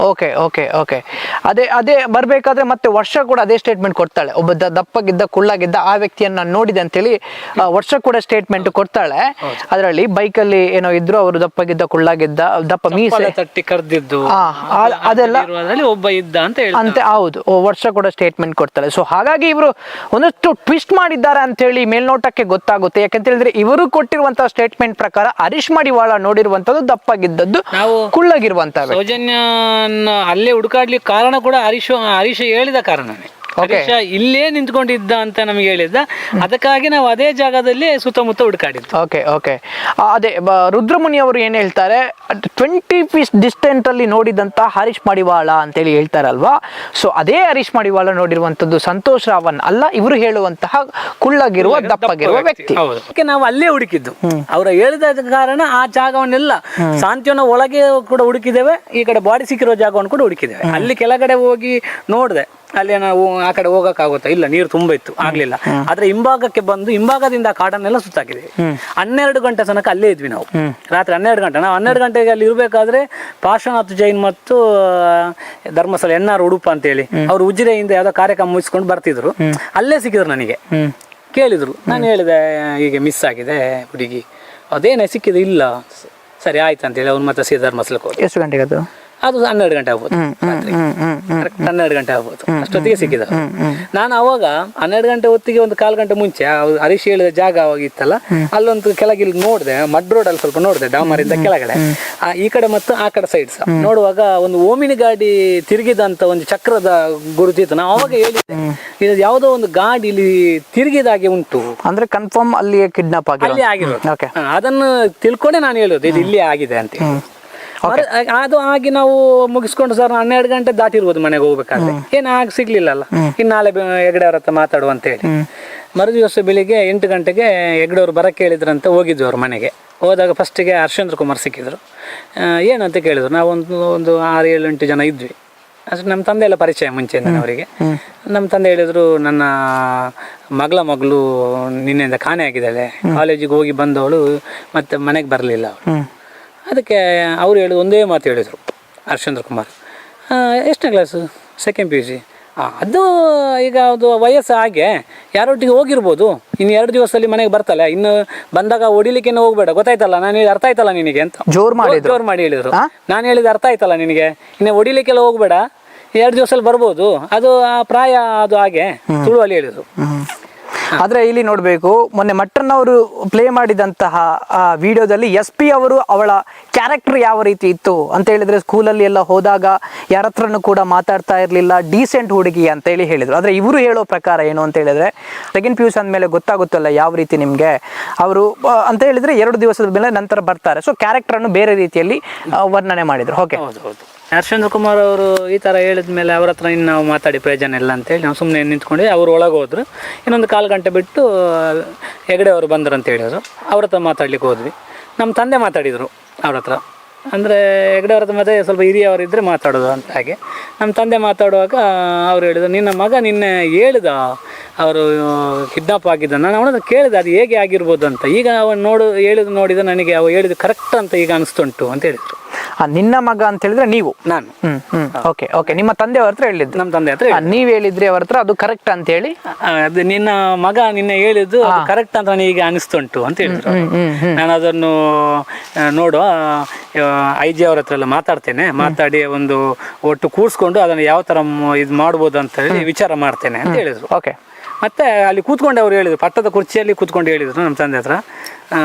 ಅದೇ ಬರ್ಬೇಕಾದ್ರೆ ಮತ್ತೆ ವರ್ಷ ಕೂಡ ಅದೇ ಸ್ಟೇಟ್ಮೆಂಟ್ ಕೊಡ್ತಾಳೆ. ಒಬ್ಬ ದಪ್ಪಗಿದ್ದ ಕುಳ್ಳಗಿದ್ದ ಆ ವ್ಯಕ್ತಿಯನ್ನ ನೋಡಿದೆ ಅಂತ ಹೇಳಿ ವರ್ಷ ಕೂಡ ಸ್ಟೇಟ್ಮೆಂಟ್ ಕೊಡ್ತಾಳೆ. ಅದರಲ್ಲಿ ಬೈಕಲ್ಲಿ ಏನೋ ಇದ್ರು, ಅವರು ದಪ್ಪಗಿದ್ದ ಕುಳ್ಳಗಿದ್ದ, ದಪ್ಪ ಮೀಸೆ ತಟ್ಟಿ ಕರ್ದಿದ್ದು, ಅದೆಲ್ಲ ಒಬ್ಬ ಇದ್ದ ಅಂತ ಅಂತ. ಹೌದು, ವರ್ಷ ಕೂಡ ಸ್ಟೇಟ್ಮೆಂಟ್ ಕೊಡ್ತಾಳೆ. ಸೊ ಹಾಗಾಗಿ ಇವರು ಒಂದಷ್ಟು ಟ್ವಿಸ್ಟ್ ಮಾಡಿದ್ದಾರೆ ಅಂತ ಹೇಳಿ ಮೇಲ್ನೋಟಕ್ಕೆ ಗೊತ್ತಾಗುತ್ತೆ. ಯಾಕಂತ ಇವರು ಕೊಟ್ಟಿರುವಂತಹ ಸ್ಟೇಟ್ಮೆಂಟ್ ಪ್ರಕಾರ ಹರೀಶ್ ಮಡಿವಾಳ ನೋಡಿರುವಂತದ್ದು ದಪ್ಪಗಿದ್ದದ್ದು, ಕುಳ್ಳಗಿರುವಂತ ಸೌಜನ್ಯ ಅಲ್ಲೇ ಹುಡುಕಾಡ್ಲಿಕ್ಕೆ ಕಾರಣ ಕೂಡ ಹರೀಶ್ ಹೇಳಿದ ಕಾರಣನೇ. ಇಲ್ಲೇ ನಿಂತ್ಕೊಂಡಿದ್ದ ಅಂತ ನಮಗೆ ಹೇಳಿದ್ದ. ಅದಕ್ಕಾಗಿ ನಾವು ಅದೇ ಜಾಗದಲ್ಲಿ ಸುತ್ತಮುತ್ತ ಹುಡುಕಾಡಿದ್ದು. ಅದೇ ರುದ್ರಮುನಿ ಅವರು ಏನ್ ಹೇಳ್ತಾರೆ, 20 feet ಡಿಸ್ಟೆನ್ಸ್ ಅಲ್ಲಿ ನೋಡಿದಂತ ಹರೀಶ್ ಮಡಿವಾಳ ಅಂತೇಳಿ ಹೇಳ್ತಾರಲ್ವಾ. ಸೊ ಅದೇ ಹರೀಶ್ ಮಡಿವಾಳ ನೋಡಿರುವಂತದ್ದು ಸಂತೋಷ್ ರಾವನ್ ಅಲ್ಲ, ಇವರು ಹೇಳುವಂತಹ ಕುಳ್ಳಗಿರುವ ದಪ್ಪಗಿರುವ ವ್ಯಕ್ತಿ. ನಾವು ಅಲ್ಲೇ ಹುಡುಕಿದ್ದು. ಅವರ ಹೇಳಿದ ಕಾರಣ ಆ ಜಾಗವನ್ನೆಲ್ಲ ಶಾಂತಿಯನ್ನ ಒಳಗೆ ಕೂಡ ಹುಡುಕಿದ್ದೇವೆ, ಈ ಕಡೆ ಬಾಡಿ ಸಿಕ್ಕಿರೋ ಜಾಗವನ್ನು ಕೂಡ ಹುಡುಕಿದ್ದೇವೆ. ಅಲ್ಲಿ ಕೆಳಗಡೆ ಹೋಗಿ ನೋಡಿದೆ, ಅಲ್ಲಿ ನಾವು ಆ ಕಡೆ ಹೋಗಕ್ಕಾಗುತ್ತಾ? ಇಲ್ಲ, ನೀರು ತುಂಬಾ ಇತ್ತು, ಆಗ್ಲಿಲ್ಲ. ಆದ್ರೆ ಹಿಂಭಾಗಕ್ಕೆ ಬಂದು ಹಿಂಭಾಗದಿಂದ ಕಾಡನ್ನೆಲ್ಲ ಸುತ್ತಾಕಿದ್ವಿ. 12 ಗಂಟೆ ತನಕ ಅಲ್ಲೇ ಇದ್ವಿ ನಾವು. ರಾತ್ರಿ 12 ಗಂಟೆ. ನಾವು 12 ಗಂಟೆಗೆ ಅಲ್ಲಿ ಇರ್ಬೇಕಾದ್ರೆ ಪಾರ್ಶ್ವನಾಥ್ ಜೈನ್ ಮತ್ತು ಧರ್ಮಸ್ಥಳ NR ಉಡುಪ ಅಂತ ಹೇಳಿ ಅವ್ರು ಉಜಿರೆಯಿಂದ ಯಾವ್ದೋ ಕಾರ್ಯಕ್ರಮ ಮುಗಿಸ್ಕೊಂಡು ಬರ್ತಿದ್ರು. ಅಲ್ಲೇ ಸಿಕ್ಕಿದ್ರು ನನಗೆ. ಕೇಳಿದ್ರು, ನಾನು ಹೇಳಿದೆ ಹೀಗೆ ಮಿಸ್ ಆಗಿದೆ ಹುಡುಗಿ. ಅದೇನೇ ಸಿಕ್ಕಿದೆ? ಇಲ್ಲ, ಸರಿ ಆಯ್ತು ಅಂತೇಳಿ ಅವ್ನು ಮತ್ತೆ ಸೀದಾ ಧರ್ಮಸ್ಥಳಕ್ಕೆ ಹೋಗಿ. ಎಷ್ಟು ಗಂಟೆಗೆ ಅದು? ಅದು 12 ಗಂಟೆ ಆಗ್ಬೋದು, ಕರೆಕ್ಟ್ 12 ಗಂಟೆ ಆಗ್ಬೋದು, ಅಷ್ಟೊತ್ತಿಗೆ ಸಿಕ್ಕಿದ. ನಾನು ಅವಾಗ 12 ಗಂಟೆ ಹೊತ್ತಿಗೆ ಒಂದು 1/4 ಗಂಟೆ ಮುಂಚೆ ಹರೀಶ್ ಹೇಳಿದ ಜಾಗ ಅವಾಗಿತ್ತಲ್ಲ, ಅಲ್ಲೊಂದು ಕೆಳಗೆ ನೋಡಿದೆ, ಮಡ್ ರೋಡ್ ಅಲ್ಲಿ ಸ್ವಲ್ಪ ನೋಡಿದೆ, ಡಾಮರಿಂದ ಕೆಳಗಡೆ ಈ ಕಡೆ ಮತ್ತು ಆ ಕಡೆ ಸೈಡ್ ಸಹ ನೋಡುವಾಗ ಒಂದು ಓಮಿನಿ ಗಾಡಿ ತಿರುಗಿದಂತ ಒಂದು ಚಕ್ರದ ಗುರುತಿತ್ತು. ನಾವು ಅವಾಗ ಹೇಳಿದ್ದೆ, ಇದು ಯಾವುದೋ ಒಂದು ಗಾಡಿ ಇಲ್ಲಿ ತಿರುಗಿದಾಗೆ ಉಂಟು, ಅಂದ್ರೆ ಕನ್ಫರ್ಮ್ ಅಲ್ಲಿ ಕಿಡ್ನಾಪ್ ಅಲ್ಲಿ ಆಗಿರೋದು. ಅದನ್ನು ತಿಳ್ಕೊಂಡೆ ನಾನು ಹೇಳೋದು ಇದು ಇಲ್ಲಿ ಆಗಿದೆ ಅಂತ. ಅದು ಆಗಿ ನಾವು ಮುಗಿಸ್ಕೊಂಡು ಸರ್ 12 ಗಂಟೆ ದಾಟಿರ್ಬೋದು ಮನೆಗೆ ಹೋಗ್ಬೇಕಾದ್ರೆ, ಏನು ಆಗ ಸಿಗ್ಲಿಲ್ಲಲ್ಲ. ಇನ್ನು ನಾಳೆ ಹೆಗಡೆ ಅವ್ರ ಹತ್ರ ಮಾತಾಡುವ ಅಂತ ಹೇಳಿ ಮರುದಿವಸ ಬೆಳಿಗ್ಗೆ 8 ಗಂಟೆಗೆ ಹೆಗಡೆ ಅವ್ರು ಬರಕ್ಕೆ ಹೇಳಿದ್ರಂತ ಹೋಗಿದ್ವಿ ಅವ್ರ ಮನೆಗೆ. ಹೋದಾಗ ಫಸ್ಟಿಗೆ ಹರ್ಷೇಂದ್ರ ಕುಮಾರ್ ಸಿಕ್ಕಿದ್ರು. ಏನಂತ ಕೇಳಿದ್ರು. ನಾವು ಒಂದು 6-7-8 ಜನ ಇದ್ವಿ. ಅಷ್ಟು ನಮ್ಮ ತಂದೆ ಎಲ್ಲ ಪರಿಚಯ ಮುಂಚೆಯಿಂದ ಅವರಿಗೆ. ನಮ್ಮ ತಂದೆ ಹೇಳಿದ್ರು, ನನ್ನ ಮಗಳು ನಿನ್ನೆಯಿಂದ ಕಾಣೆ ಆಗಿದ್ದಾಳೆ, ಕಾಲೇಜಿಗೆ ಹೋಗಿ ಬಂದವಳು ಮತ್ತೆ ಮನೆಗೆ ಬರಲಿಲ್ಲ ಅವಳು. ಅದಕ್ಕೆ ಅವ್ರು ಹೇಳಿದ್ರು, ಒಂದೇ ಮಾತು ಹೇಳಿದರು ಹರ್ಷೇಂದ್ರ ಕುಮಾರ್, ಎಷ್ಟನೇ ಕ್ಲಾಸು? 2nd PUC. ಅದು ಈಗ ಅದು ವಯಸ್ಸು ಹಾಗೆ ಯಾರೊಟ್ಟಿಗೆ ಹೋಗಿರ್ಬೋದು, ಇನ್ನು 2 ದಿವಸದಲ್ಲಿ ಮನೆಗೆ ಬರ್ತಾಳೆ, ಇನ್ನು ಬಂದಾಗ ಹೊಡಿಲಿಕ್ಕೆ ಹೋಗ್ಬೇಡ, ಗೊತ್ತಾಯ್ತಲ್ಲ ನಾನು ಹೇಳಿದ ಅರ್ಥ ಆಯ್ತಲ್ಲ ನಿನಗೆ ಅಂತ ಜೋರು ಮಾಡಿ ಹೇಳಿದ್ರು. ನಾನು ಹೇಳಿದ ಅರ್ಥ ಆಯ್ತಲ್ಲ ನಿನಗೆ, ಇನ್ನು ಹೊಡಿಲಿಕ್ಕೆಲ್ಲ ಹೋಗ್ಬೇಡ, 2 ದಿವಸದಲ್ಲಿ ಬರ್ಬೋದು, ಅದು ಆ ಪ್ರಾಯ ಅದು ಹಾಗೆ ತುಳುವಲ್ಲಿ ಹೇಳಿದ್ರು. ಆದ್ರೆ ಇಲ್ಲಿ ನೋಡ್ಬೇಕು, ಮೊನ್ನೆ ಮಟ್ಟನ್ ಅವರು ಪ್ಲೇ ಮಾಡಿದಂತಹ ವಿಡಿಯೋದಲ್ಲಿ SP ಅವರು ಅವಳ ಕ್ಯಾರೆಕ್ಟರ್ ಯಾವ ರೀತಿ ಇತ್ತು ಅಂತ ಹೇಳಿದ್ರೆ, ಸ್ಕೂಲಲ್ಲಿ ಎಲ್ಲ ಹೋದಾಗ ಯಾರ ಹತ್ರನೂ ಕೂಡ ಮಾತಾಡ್ತಾ ಇರಲಿಲ್ಲ, ಡೀಸೆಂಟ್ ಹುಡುಗಿ ಅಂತ ಹೇಳಿ ಹೇಳಿದ್ರು. ಆದ್ರೆ ಇವರು ಹೇಳೋ ಪ್ರಕಾರ ಏನು ಅಂತ ಹೇಳಿದ್ರೆ, 2nd PUC ಅಂದಮೇಲೆ ಗೊತ್ತಾಗುತ್ತಲ್ಲ ಯಾವ ರೀತಿ ನಿಮ್ಗೆ ಅವರು ಅಂತ ಹೇಳಿದ್ರೆ 2 ದಿವಸದ ಮೇಲೆ ನಂತರ ಬರ್ತಾರೆ. ಸೊ ಕ್ಯಾರೆಕ್ಟರ್ ಅನ್ನು ಬೇರೆ ರೀತಿಯಲ್ಲಿ ವರ್ಣನೆ ಮಾಡಿದ್ರು. ಓಕೆ, ಹರ್ಷೇಂದ್ರ ಕುಮಾರ್ ಅವರು ಈ ಥರ ಹೇಳಿದ ಮೇಲೆ ಅವ್ರ ಹತ್ರ ಇನ್ನು ನಾವು ಮಾತಾಡಿ ಪ್ರಯೋಜನ ಇಲ್ಲ ಅಂತೇಳಿ ನಾವು ಸುಮ್ಮನೆ ನಿಂತ್ಕೊಂಡ್ವಿ. ಅವರು ಒಳಗೆ ಹೋದ್ರು. ಇನ್ನೊಂದು 1/4 ಗಂಟೆ ಬಿಟ್ಟು ಹೆಗಡೆ ಅವರು ಬಂದರು ಅಂತ ಹೇಳಿದರು. ಅವ್ರ ಹತ್ರ ಮಾತಾಡ್ಲಿಕ್ಕೆ ಹೋದ್ವಿ. ನಮ್ಮ ತಂದೆ ಮಾತಾಡಿದರು ಅವ್ರ ಹತ್ರ. ಅಂದರೆ ಹೆಗಡೆ ಅವ್ರ ಹತ್ರ ಮತ್ತೆ ಸ್ವಲ್ಪ ಹಿರಿಯವರಿದ್ದರೆ ಮಾತಾಡೋದು ಅಂತ. ಹಾಗೆ ನಮ್ಮ ತಂದೆ ಮಾತಾಡುವಾಗ ಅವ್ರು ಹೇಳಿದ್ರು, ನಿನ್ನ ಮಗ ನಿನ್ನೆ ಹೇಳಿದ ಅವರು ಕಿಡ್ನಾಪ್ ಆಗಿದ್ದ. ನಾನು ಅವನ ಹತ್ರ ಕೇಳಿದೆ ಅದು ಹೇಗೆ ಆಗಿರ್ಬೋದು ಅಂತ. ಈಗ ಅವನು ನೋಡಿದ ನನಗೆ ಅವ ಹೇಳಿದ್ದು ಕರೆಕ್ಟ್ ಅಂತ ಈಗ ಅನಿಸ್ತುಂಟು ಅಂತ ಹೇಳಿದರು. ನಿನ್ನ ಮಗ ಅಂತ ಹೇಳಿದ್ರೆ ನೀವು? ನಾನು. ಓಕೆ. ನಿಮ್ಮ ತಂದೆಯವ್ರ ಹತ್ರ ಹೇಳಿದ್ದು? ನಮ್ಮ ತಂದೆ ಹತ್ರ. ನೀವ್ ಹೇಳಿದ್ರಿ ಅವ್ರ ಹತ್ರ ಅದು ಕರೆಕ್ಟ್ ಅಂತ ಹೇಳಿ? ಅದು ನಿನ್ನ ಮಗ ನಿನ್ನೆ ಹೇಳಿದ್ದು ಕರೆಕ್ಟ್ ಅಂತ ನನಗೆ ಈಗ ಅನಿಸ್ತುಂಟು ಅಂತ ಹೇಳಿದ್ರು. ನಾನು ಅದನ್ನು ನೋಡುವ IG ಅವ್ರ ಹತ್ರ ಎಲ್ಲ ಮಾತಾಡ್ತೇನೆ, ಮಾತಾಡಿ ಒಂದು ಒಟ್ಟು ಕೂರಿಸ್ಕೊಂಡು ಅದನ್ನು ಯಾವ ಥರ ಇದು ಮಾಡ್ಬೋದು ಅಂತ ಹೇಳಿ ವಿಚಾರ ಮಾಡ್ತೇನೆ ಅಂತ ಹೇಳಿದ್ರು. ಓಕೆ. ಮತ್ತೆ ಅಲ್ಲಿ ಕೂತ್ಕೊಂಡು ಅವ್ರು ಹೇಳಿದ್ರು, ಪಟ್ಟದ ಕುರ್ಚಿಯಲ್ಲಿ ಕೂತ್ಕೊಂಡು ಹೇಳಿದ್ರು ನಮ್ಮ ತಂದೆ ಹತ್ರ.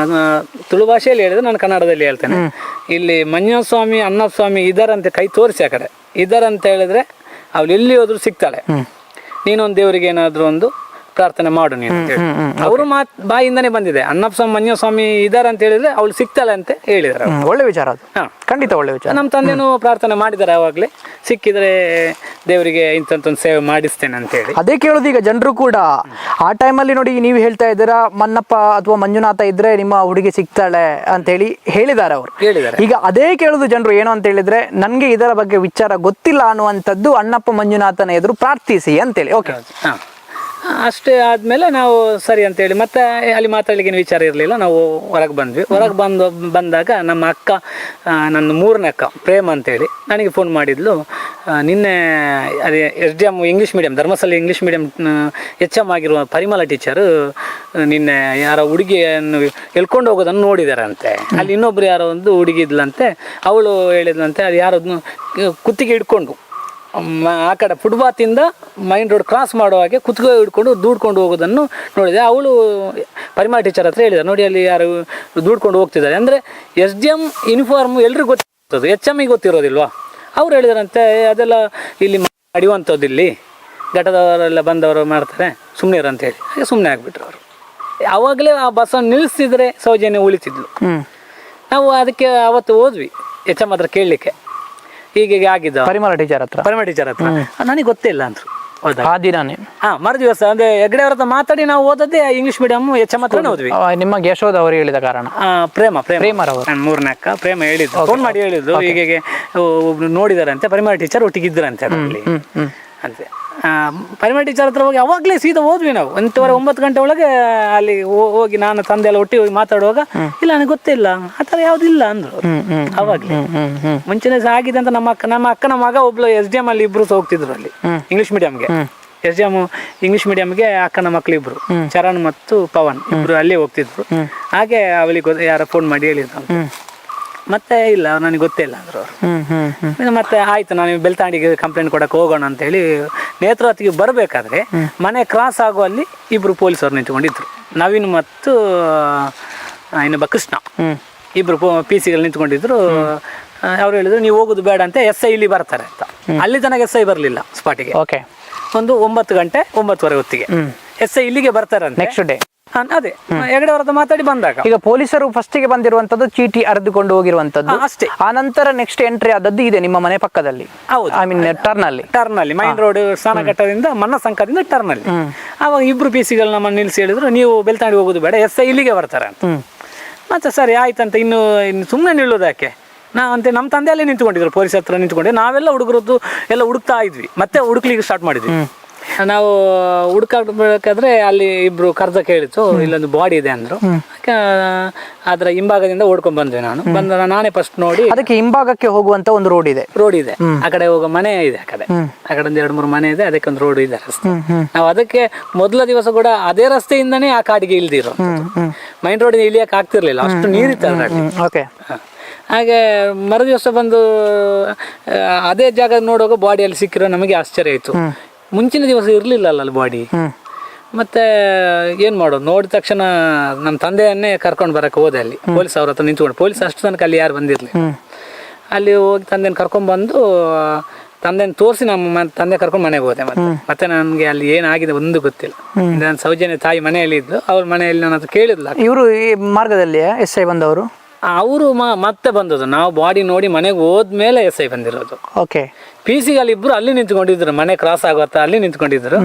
ತುಳು ಭಾಷೆಯಲ್ಲಿ ಹೇಳಿದ್ರು, ನಾನು ಕನ್ನಡದಲ್ಲಿ ಹೇಳ್ತೇನೆ. ಇಲ್ಲಿ ಮಂಜುಸ್ವಾಮಿ ಅನ್ನಸ್ವಾಮಿ ಇದರಂತೆ ಕೈ ತೋರಿಸಿ ಆ ಕಡೆ ಇದರಂತ ಹೇಳಿದ್ರೆ ಅವಳು ಎಲ್ಲಿ ಹೋದ್ರು ಸಿಗ್ತಾಳೆ, ನೀನೊಂದು ದೇವರಿಗೆ ಏನಾದ್ರು ಒಂದು ಪ್ರಾರ್ಥನೆ ಮಾಡು ನೀನು ಅಂತ ಹೇಳಿ ಅವರು ಬಾಯಿಂದಾನೇ ಬಂದಿದೆ. ಅನ್ನಪ್ಸ್ವಾಮಿ ಮಂಜುಸ್ವಾಮಿ ಇದಾರೆ ಅಂತ ಹೇಳಿದ್ರೆ ಅವಳು ಸಿಗ್ತಾಳೆ ಅಂತ ಹೇಳಿದಾರೆ. ಒಳ್ಳೆ ವಿಚಾರ ಅದು, ಖಂಡಿತ ಒಳ್ಳೆ ವಿಚಾರ. ನಮ್ಮ ತಂದೆನೂ ಪ್ರಾರ್ಥನೆ ಮಾಡಿದ್ದಾರೆ, ಆವಾಗಲೇ ಸಿಕ್ಕಿದ್ರೆ ದೇವರಿಗೆ ಇಂಥೊಂದು ಸೇವೆ ಮಾಡಿಸ್ತೇನೆ ಅಂತ ಹೇಳಿ. ಅದೇ ಕೇಳೋದು ಈಗ ಜನರು ಕೂಡ. ಆ ಟೈಮಲ್ಲಿ ನೋಡಿ, ನೀವು ಹೇಳ್ತಾ ಇದ್ದೀರಾ ಮನ್ನಪ್ಪ ಅಥವಾ ಮಂಜುನಾಥ ಇದ್ರೆ ನಿಮ್ಮ ಹುಡುಗಿ ಸಿಗ್ತಾಳೆ ಅಂತ ಹೇಳಿ ಹೇಳಿದ್ದಾರೆ ಅವರು. ಈಗ ಅದೇ ಕೇಳೋದು ಜನರು ಏನು ಅಂತ ಹೇಳಿದ್ರೆ, ನನ್ಗೆ ಇದರ ಬಗ್ಗೆ ವಿಚಾರ ಗೊತ್ತಿಲ್ಲ ಅನ್ನುವಂಥದ್ದು ಅಣ್ಣಪ್ಪ ಮಂಜುನಾಥನ ಎದುರು ಪ್ರಾರ್ಥಿಸಿ ಅಂತೇಳಿ. ಓಕೆ, ಅಷ್ಟೇ ಆದಮೇಲೆ ನಾವು ಸರಿ ಅಂತೇಳಿ ಮತ್ತೆ ಅಲ್ಲಿ ಮಾತಾಡ್ಲಿಕ್ಕೆ ವಿಚಾರ ಇರಲಿಲ್ಲ. ನಾವು ಹೊರಗೆ ಬಂದ್ವಿ. ಹೊರಗೆ ಬಂದಾಗ ನಮ್ಮ ಅಕ್ಕ, ನನ್ನ 3ನೇ ಅಕ್ಕ ಪ್ರೇಮ ಅಂತೇಳಿ ನನಗೆ ಫೋನ್ ಮಾಡಿದ್ಲು. ನಿನ್ನೆ ಅದೇ SDM English medium, Dharmasthala English medium HM ಆಗಿರುವ ಪರಿಮಳ ಟೀಚರು ನಿನ್ನೆ ಯಾರೋ ಹುಡುಗಿಯನ್ನು ಎಳ್ಕೊಂಡು ಹೋಗೋದನ್ನು ನೋಡಿದಾರಂತೆ. ಅಲ್ಲಿ ಇನ್ನೊಬ್ರು ಯಾರೋ ಒಂದು ಹುಡುಗಿ ಇದ್ಲಂತೆ. ಅವಳು ಹೇಳಿದ್ಲಂತೆ, ಅದು ಯಾರೋ ಕುತ್ತಿಗೆ ಹಿಡ್ಕೊಂಡು ಆ ಕಡೆ ಫುಟ್ಪಾತಿಂದ ಮೈನ್ ರೋಡ್ ಕ್ರಾಸ್ ಮಾಡೋ ಹಾಗೆ ಕುತ್ತಿಗೆ ಹಿಡ್ಕೊಂಡು ದೂಡ್ಕೊಂಡು ಹೋಗೋದನ್ನು ನೋಡಿದೆ. ಅವಳು ಪರಿಮಳ ಟೀಚರ್ ಹತ್ರ ಹೇಳಿದ್ದಾರೆ, ನೋಡಿ ಅಲ್ಲಿ ಯಾರು ದೂಡ್ಕೊಂಡು ಹೋಗ್ತಿದ್ದಾರೆ. ಅಂದರೆ SDM ಯೂನಿಫಾರ್ಮ್ ಎಲ್ರಿಗೂ ಗೊತ್ತಿರ್ತದೆ, HM ಗೊತ್ತಿರೋದಿಲ್ವಾ? ಅವ್ರು ಹೇಳಿದಾರಂತೆ, ಅದೆಲ್ಲ ಇಲ್ಲಿ ನಡೆಯುವಂಥದ್ದು, ಇಲ್ಲಿ ಘಟದವರೆಲ್ಲ ಬಂದವರು ಮಾಡ್ತಾರೆ, ಸುಮ್ಮನೆ ಇರು ಅಂತ ಹೇಳಿ. ಹಾಗೆ ಸುಮ್ಮನೆ ಆಗಿಬಿಟ್ರು ಅವರು. ಆವಾಗಲೇ ಆ ಬಸ್ಸನ್ನು ನಿಲ್ಲಿಸಿದ್ರೆ ಸೌಜನ್ಯ ಉಳಿತಿದ್ಲು. ನಾವು ಅದಕ್ಕೆ ಅವತ್ತು ಹೋದ್ವಿ HM ಹತ್ರ ಕೇಳಲಿಕ್ಕೆ, ಹೀಗೆ ಆಗಿದ್ದ ಪರಿಮಳ ಟೀಚರ್ ಹತ್ರ. ನನಗೆ ಗೊತ್ತೇ ಇಲ್ಲ ಅಂದ್ರು. ಆ ದಿನಾನೇ ಮರುದಿವಸ ಅಂದ್ರೆ ಹೆಗಡೆ ಅವ್ರ ಹತ್ರ ಮಾತಾಡಿ ನಾವು ಓದದ್ದೇ ಇಂಗ್ಲಿಷ್ ಮೀಡಿಯಂ HM ಹತ್ರ ಹೋದ್ವಿ. ನಿಮ್ಮ ಯಶೋಧ ಅವರು ಹೇಳಿದ ಕಾರಣ. ಪ್ರೇಮರವರು 3ನೇ ಅಕ್ಕ ಪ್ರೇಮ ಹೇಳಿದ್ದು, ಫೋನ್ ಮಾಡಿ ಹೇಳಿದ್ದು, ಹೀಗೆ ಒಬ್ರು ನೋಡಿದಾರಂತೆ, ಪರಿಮಳ ಟೀಚರ್ ಒಟ್ಟಿಗಿದ್ರಂತೆ ಅದರಲ್ಲಿ ಅಂತೆ. ಪರಿಮಳ ಟೀಚರ್ ಹತ್ರ ಹೋಗಿ ಅವಾಗಲೇ ಸೀದಾ ಹೋದ್ವಿ ನಾವು. 9 ಗಂಟೆ ಒಳಗೆ ಅಲ್ಲಿ ಹೋಗಿ ನಾನು ತಂದೆ ಎಲ್ಲ ಒಟ್ಟಿಗೆ ಹೋಗಿ ಮಾತಾಡುವಾಗ, ಇಲ್ಲ ನನಗೆ ಗೊತ್ತಿಲ್ಲ ಆ ಥರ ಯಾವುದಿಲ್ಲ ಅಂದ್ರು. ಅವಾಗಲೇ ಮುಂಚೆನೆ ಸಹ ಆಗಿದೆ ಅಂತ ನಮ್ಮ ಅಕ್ಕನ ಮಗ ಒಬ್ಳು SDM ಅಲ್ಲಿ ಇಬ್ರು ಹೋಗ್ತಿದ್ರು ಅಲ್ಲಿ ಇಂಗ್ಲಿಷ್ ಮೀಡಿಯಂಗೆ. SDM ಇಂಗ್ಲಿಷ್ ಮೀಡಿಯಂಗೆ ಅಕ್ಕನ ಮಕ್ಳು ಇಬ್ರು, ಚರಣ್ ಮತ್ತು ಪವನ್ ಇಬ್ರು ಅಲ್ಲೇ ಹೋಗ್ತಿದ್ರು. ಹಾಗೆ ಅವಳಿಗೆ ಯಾರೋ ಫೋನ್ ಮಾಡಿ ಹೇಳಿದ್ರು. ಮತ್ತೆ ಇಲ್ಲ ನನಗೆ ಗೊತ್ತೇ ಇಲ್ಲ ಅಂದ್ರು ಅವರು. ಹ್ಮ್ ಹ್ಮ್ ಹ್ಮ್ ಮತ್ತೆ ಆಯ್ತು ನಾನು ಬೆಳ್ತಂಗಡಿಗೆ ಕಂಪ್ಲೇಂಟ್ ಕೊಡಕ್ಕೆ ಹೋಗೋಣ ಅಂತ ಹೇಳಿ ನೇತ್ರಾವತಿಗೆ ಬರಬೇಕಾದ್ರೆ ಮನೆ ಕ್ರಾಸ್ ಆಗುವಲ್ಲಿ ಇಬ್ರು ಪೊಲೀಸರು ನಿಂತ್ಕೊಂಡಿದ್ರು, ನವೀನ್ ಮತ್ತು ಇನ್ನೊಬ್ಬ ಕೃಷ್ಣ, ಇಬ್ರು PC ಗಳು ನಿಂತ್ಕೊಂಡಿದ್ರು. ಅವ್ರು ಹೇಳಿದ್ರು ನೀವು ಹೋಗೋದು ಬೇಡ ಅಂತ, SI ಇಲ್ಲಿ ಬರ್ತಾರೆ ಅಂತ. ಅಲ್ಲಿ ತನಕ SI ಬರಲಿಲ್ಲ ಸ್ಪಾಟಿಗೆ. ಓಕೆ. ಒಂದು 9 ಗಂಟೆ 9:30 ಹೊತ್ತಿಗೆ SI ಇಲ್ಲಿಗೆ ಬರ್ತಾರೆ ಅಂತ. ನೆಕ್ಸ್ಟ್ ಡೇ ಅದೇ ಹೆಗಡೆ ಅವ್ರದ್ದು ಮಾತಾಡಿ ಬಂದಾಗ ಈಗ ಪೊಲೀಸರು ಫಸ್ಟಿಗೆ ಬಂದಿರುವಂತದ್ದು ಚೀಟಿ ಅರೆದುಕೊಂಡು ಹೋಗಿರುವಂತದ್ದು, ಅಷ್ಟೇ. ಆ ನಂತರ ನೆಕ್ಸ್ಟ್ ಎಂಟ್ರಿ ಆದದ್ದು ಇದೆ ನಿಮ್ಮ ಮನೆ ಪಕ್ಕದಲ್ಲಿ. ಹೌದು, ಐ ಮೀನ್ ಟರ್ನ್ ಅಲ್ಲಿ ಮೈನ್ ರೋಡ್ ಸ್ನಾನಘಟ್ಟದಿಂದ ಮನ್ನ ಸಂಕದಿಂದ ಟರ್ನ್ ಅಲ್ಲಿ. ಅವಾಗ ಇಬ್ರು PC ಗಳು ನಮ್ಮನ್ನು ನಿಲ್ಸಿ ಹೇಳಿದ್ರು ನೀವು ಬೆಳ್ತಂಗಡಿ ಹೋಗೋದು ಬೇಡ, SI ಇಲ್ಲಿಗೆ ಬರ್ತಾರೆ ಅಂತ. ಮತ್ತೆ ಸರಿ ಆಯ್ತಂತ, ಇನ್ನು ಸುಮ್ಮನೆ ನಿಲ್ಲೋದಕ್ಕೆ ಅಂತ ನಮ್ಮ ತಂದೆ ಅಲ್ಲೇ ನಿಂತ್ಕೊಂಡಿದ್ರು, ಪೊಲೀಸ್ ಹತ್ರ ನಿಂತ್ಕೊಂಡೆ. ನಾವೆಲ್ಲ ಹುಡುಗರದ್ದು ಎಲ್ಲ ಹುಡುಕ್ತಾ ಇದ್ವಿ, ಮತ್ತೆ ಹುಡುಕ್ಲಿಕ್ಕೆ ಸ್ಟಾರ್ಟ್ ಮಾಡಿದ್ವಿ. ನಾವು ಹುಡುಕಾಡ್ಬೇಕಾದ್ರೆ ಅಲ್ಲಿ ಇಬ್ರು ಕರ್ದ ಕೇಳಿತು, ಇಲ್ಲೊಂದು ಬಾಡಿ ಇದೆ ಅಂದ್ರು. ಅದರ ಹಿಂಭಾಗದಿಂದ ಓಡ್ಕೊಂಡ್ ಬಂದ್ವಿ. ನಾನೇ ಫಸ್ಟ್ ನೋಡಿ, ಅದಕ್ಕೆ ಹಿಂಭಾಗಕ್ಕೆ ಹೋಗುವಂತ ಒಂದು ರೋಡ್ ಇದೆ, ಆ ಕಡೆ ಹೋಗೋ ಮನೆ ಇದೆ, ಆ ಕಡೆ ಒಂದು 2-3 ಮನೆ ಇದೆ, ಅದಕ್ಕೆ ಒಂದು ರೋಡ್ ಇದೆ ರಸ್ತೆ. ನಾವು ಅದಕ್ಕೆ ಮೊದಲ ದಿವಸ ಕೂಡ ಅದೇ ರಸ್ತೆಯಿಂದನೇ ಆ ಕಾಡಿಗೆ ಇಳ್ದಿರೋ, ಮೈನ್ ರೋಡಿನ ಇಳಿಯಕ್ಕೆ ಆಗ್ತಿರ್ಲಿಲ್ಲ, ಅಷ್ಟು ನೀರಿತ್ತು ಅದರಲ್ಲಿ. ಓಕೆ. ಹಾಗೆ ಮರುದಿವಸ ಬಂದು ಅದೇ ಜಾಗ ನೋಡುವಾಗ ಬಾಡಿಯಲ್ಲಿ ಸಿಕ್ಕಿರೋ ನಮಗೆ ಆಶ್ಚರ್ಯ ಆಯಿತು. ಮುಂಚಿನ ದಿವಸ ಇರಲಿಲ್ಲ ಅಲ್ಲಿ ಬಾಡಿ. ಮತ್ತೆ ಏನು ಮಾಡೋದು, ನೋಡಿದ ತಕ್ಷಣ ನಮ್ಮ ತಂದೆಯನ್ನೇ ಕರ್ಕೊಂಡು ಬರಕ್ಕೆ ಹೋದೆ. ಅಲ್ಲಿ ಪೊಲೀಸ್ ಅವ್ರ ಹತ್ರ ನಿಂತ್ಕೊಂಡು, ಪೊಲೀಸ್ ಅಷ್ಟು ತನಕ ಅಲ್ಲಿ ಯಾರು ಬಂದಿರಲಿಲ್ಲ. ಅಲ್ಲಿ ಹೋಗಿ ತಂದೆನ ಕರ್ಕೊಂಡ್ಬಂದು ತಂದೆನ ತೋರಿಸಿ ನಮ್ಮ ತಂದೆ ಕರ್ಕೊಂಡು ಮನೆಗೆ ಹೋದೆ. ಮತ್ತೆ ನನಗೆ ಅಲ್ಲಿ ಏನಾಗಿದೆ ಒಂದು ಗೊತ್ತಿಲ್ಲ. ನನ್ನ ಸೌಜನ್ಯ ತಾಯಿ ಮನೆಯಲ್ಲಿ ಇದ್ದು, ಅವ್ರ ಮನೆಯಲ್ಲಿ ನನ್ನ ಹತ್ರ ಕೇಳಿದ್ಲ. ಇವರು ಈ ಮಾರ್ಗದಲ್ಲಿ SI ಬಂದವರು ಅವರು ಮತ್ತೆ ಬಂದದ್ದು, ನಾವು ಬಾಡಿ ನೋಡಿ ಮನೆಗೆ ಹೋದ್ಮೇಲೆ SI ಬಂದಿರೋದು. ಓಕೆ. PC ಗಳಿಬ್ರು ಅಲ್ಲಿ ನಿಂತ್ಕೊಂಡಿದ್ರು, ಮನೆ ಕ್ರಾಸ್ ಆಗುತ್ತಾ ಅಲ್ಲಿ ನಿಂತ್ಕೊಂಡಿದ್ರು.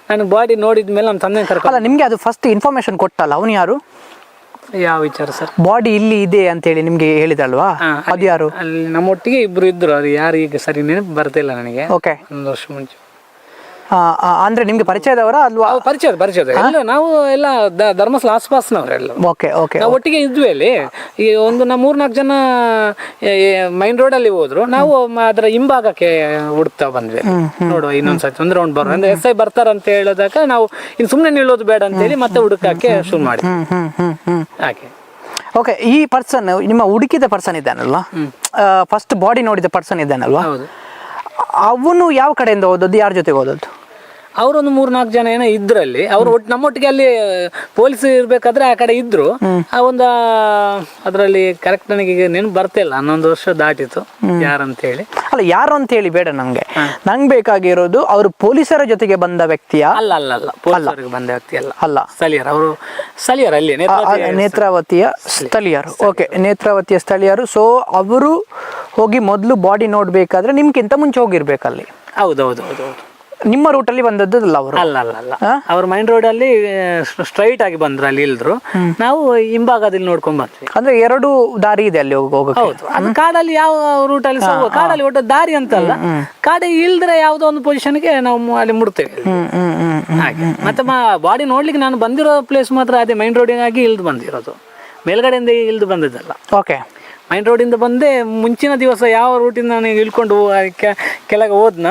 ನನಗೆ ಬಾಡಿ ನೋಡಿದ್ಮೇಲೆ ನಮ್ಮ ತಂದೆ ಕರ್ಕೊಂಡು. ಅಲ್ಲ, ನಿಮ್ಗೆ ಅದು ಫಸ್ಟ್ ಇನ್ಫಾರ್ಮೇಶನ್ ಕೊಟ್ಟಲ್ಲ, ಅವನು ಯಾರು? ಯಾವ ವಿಚಾರ ಸರ್? ಬಾಡಿ ಇಲ್ಲಿ ಇದೆ ಅಂತ ಹೇಳಿ ನಿಮ್ಗೆ ಹೇಳಿದಲ್ವಾ, ಅದು ಯಾರು? ಅಲ್ಲಿ ನಮ್ಮೊಟ್ಟಿಗೆ ಇಬ್ರು ಇದ್ರು, ಅದು ಯಾರು ಈಗ ಸರಿ ನೆನಪು ಬರ್ತಿಲ್ಲ ನನಗೆ. ಓಕೆ. 1 ವರ್ಷ ಮುಂಚೆ. ಅಂದ್ರೆ ನಿಮ್ಗೆ ಪರಿಚಯದವರ ಅಲ್ವಾ? ಪರಿಚಯ ಎಲ್ಲ ನಾವು ಎಲ್ಲ ಧರ್ಮಸ್ಥಳ ಆಸ್ಪಾಸ್ನವರೆಲ್ಲ. Okay okay. ನಾವು ಒಟ್ಟಿಗೆ ಇದ್ವಿ ಅಲ್ಲಿ. ಈ ಒಂದು 3-4 ಜನ ಮೈನ್ ರೋಡ್ ಅಲ್ಲಿ ಹೋದ್ರು, ನಾವು ಅದರ ಹಿಂಭಾಗಕ್ಕೆ ಹುಡುಕ್ತಾ ಬಂದ್ವಿ. ನೋಡುವ ಇನ್ನೊಂದ್ಸತಿ ಒಂದು ರೌಂಡ್ ಬರೋ ಅಂದ್ರೆ SI ಬರ್ತಾರಂತ ಹೇಳಿದಾಗ ನಾವು ಇನ್ನು ಸುಮ್ಮನೆ ನಿಲ್ಲೋದು ಬೇಡ ಅಂತ ಹೇಳಿ ಮತ್ತೆ ಹುಡುಕಕ್ಕೆ ಶುರು ಮಾಡಿ. ಹಾಗೆ. ಓಕೆ. ಈ ಪರ್ಸನ್, ನಿಮ್ಮ ಹುಡುಕಿದ ಪರ್ಸನ್ ಇದ್ದಾನಲ್ವಾ, ಫಸ್ಟ್ ಬಾಡಿ ನೋಡಿದ ಪರ್ಸನ್ ಇದ್ದಾನಲ್ವಾ, ಅವನು ಯಾವ ಕಡೆಯಿಂದ ಹೋದದ್ದು, ಯಾರ ಜೊತೆಗೆ ಹೋದದ್ದು? ಅವರೊಂದು 3-4 ಜನ ಏನೋ ಇದ್ರಲ್ಲಿ. ಅವರು ನಮ್ಮೊಟ್ಟಿಗೆ ಅಲ್ಲಿ ಪೊಲೀಸ್ ಇರ್ಬೇಕಾದ್ರೆ ಆ ಕಡೆ ಇದ್ರು. ಆ ಒಂದು ಅದರಲ್ಲಿ ಕರೆಕ್ಟ್ ನನಗೆ ಈಗ ನೆನಪು ಬರ್ತಿಲ್ಲ, 11 ವರ್ಷ ದಾಟಿತು ಯಾರಂತ ಹೇಳಿ. ಅಲ್ಲ, ಯಾರು ಅಂತ ಹೇಳಿ ಬೇಡ ನಂಗೆ ಬೇಕಾಗಿರೋದು ಅವರು ಪೊಲೀಸರ ಜೊತೆಗೆ ಬಂದ ವ್ಯಕ್ತಿಯ? ಅಲ್ಲ ಪೊಲೀಸರಿಗೆ ಬಂದ ವ್ಯಕ್ತಿ ಅಲ್ಲ. ಸ್ಥಳೀಯರು, ಅವರು ಸ್ಥಳೀಯರು, ಅಲ್ಲಿ ನೇತ್ರಾವತಿಯ ಸ್ಥಳೀಯರು. ಓಕೆ, ನೇತ್ರಾವತಿಯ ಸ್ಥಳೀಯರು. ಸೊ ಅವರು ಹೋಗಿ ಮೊದಲು ಬಾಡಿ ನೋಡ್ಬೇಕಾದ್ರೆ ನಿಮ್ಗಿಂತ ಮುಂಚೆ ಹೋಗಿರ್ಬೇಕಲ್ಲಿ. ಹೌದೌದು. ನಿಮ್ಮ ರೂಟಲ್ಲಿ ಬಂದದ್ದಲ್ಲ ಅವರು? ಅಲ್ಲ. ಅವ್ರು ಮೈನ್ ರೋಡ್ ಅಲ್ಲಿ ಸ್ಟ್ರೈಟ್ ಆಗಿ ಬಂದ್ರು, ಅಲ್ಲಿ ಇಲ್ದ್ರು. ನಾವು ಹಿಂಭಾಗದಲ್ಲಿ ನೋಡ್ಕೊಂಡ್ ಬಂದ್ವಿ. ಅಂದ್ರೆ 2 ದಾರಿ ಇದೆ ಅಲ್ಲಿ ಹೋಗೋಕೆ. ಹೌದು. ಅದು ಕಾಡಲ್ಲಿ ಯಾವ ರೂಟಲ್ಲಿ ಕಾಡಲ್ಲಿ ಒಟ್ಟು ದಾರಿ ಅಂತಲ್ಲ, ಕಾಡಿಗೆ ಇಲ್ದ್ರೆ ಯಾವ್ದೋ ಒಂದು ಪೊಸಿಷನ್ಗೆ ನಾವು ಅಲ್ಲಿ ಮುಡ್ತೇವೆ. ಹಾಗೆ. ಮತ್ತೆ ಬಾಡಿ ನೋಡ್ಲಿಕ್ಕೆ ನಾನು ಬಂದಿರೋ ಪ್ಲೇಸ್ ಮಾತ್ರ ಅದೇ ಮೈನ್ ರೋಡಿಗಾಗಿ ಇಳ್ದು ಬಂದಿರೋದು, ಮೇಲ್ಗಡೆಯಿಂದ ಇಳ್ದು ಬಂದಿದ್ದಲ್ಲ. ಓಕೆ. ಮೈನ್ ರೋಡಿಂದ ಬಂದೆ. ಮುಂಚಿನ ದಿವಸ ಯಾವ ರೂಟಿಂದ ನಾನು ಇಳ್ಕೊಂಡು ಕೆಳಗೆ ಹೋದ್ನ,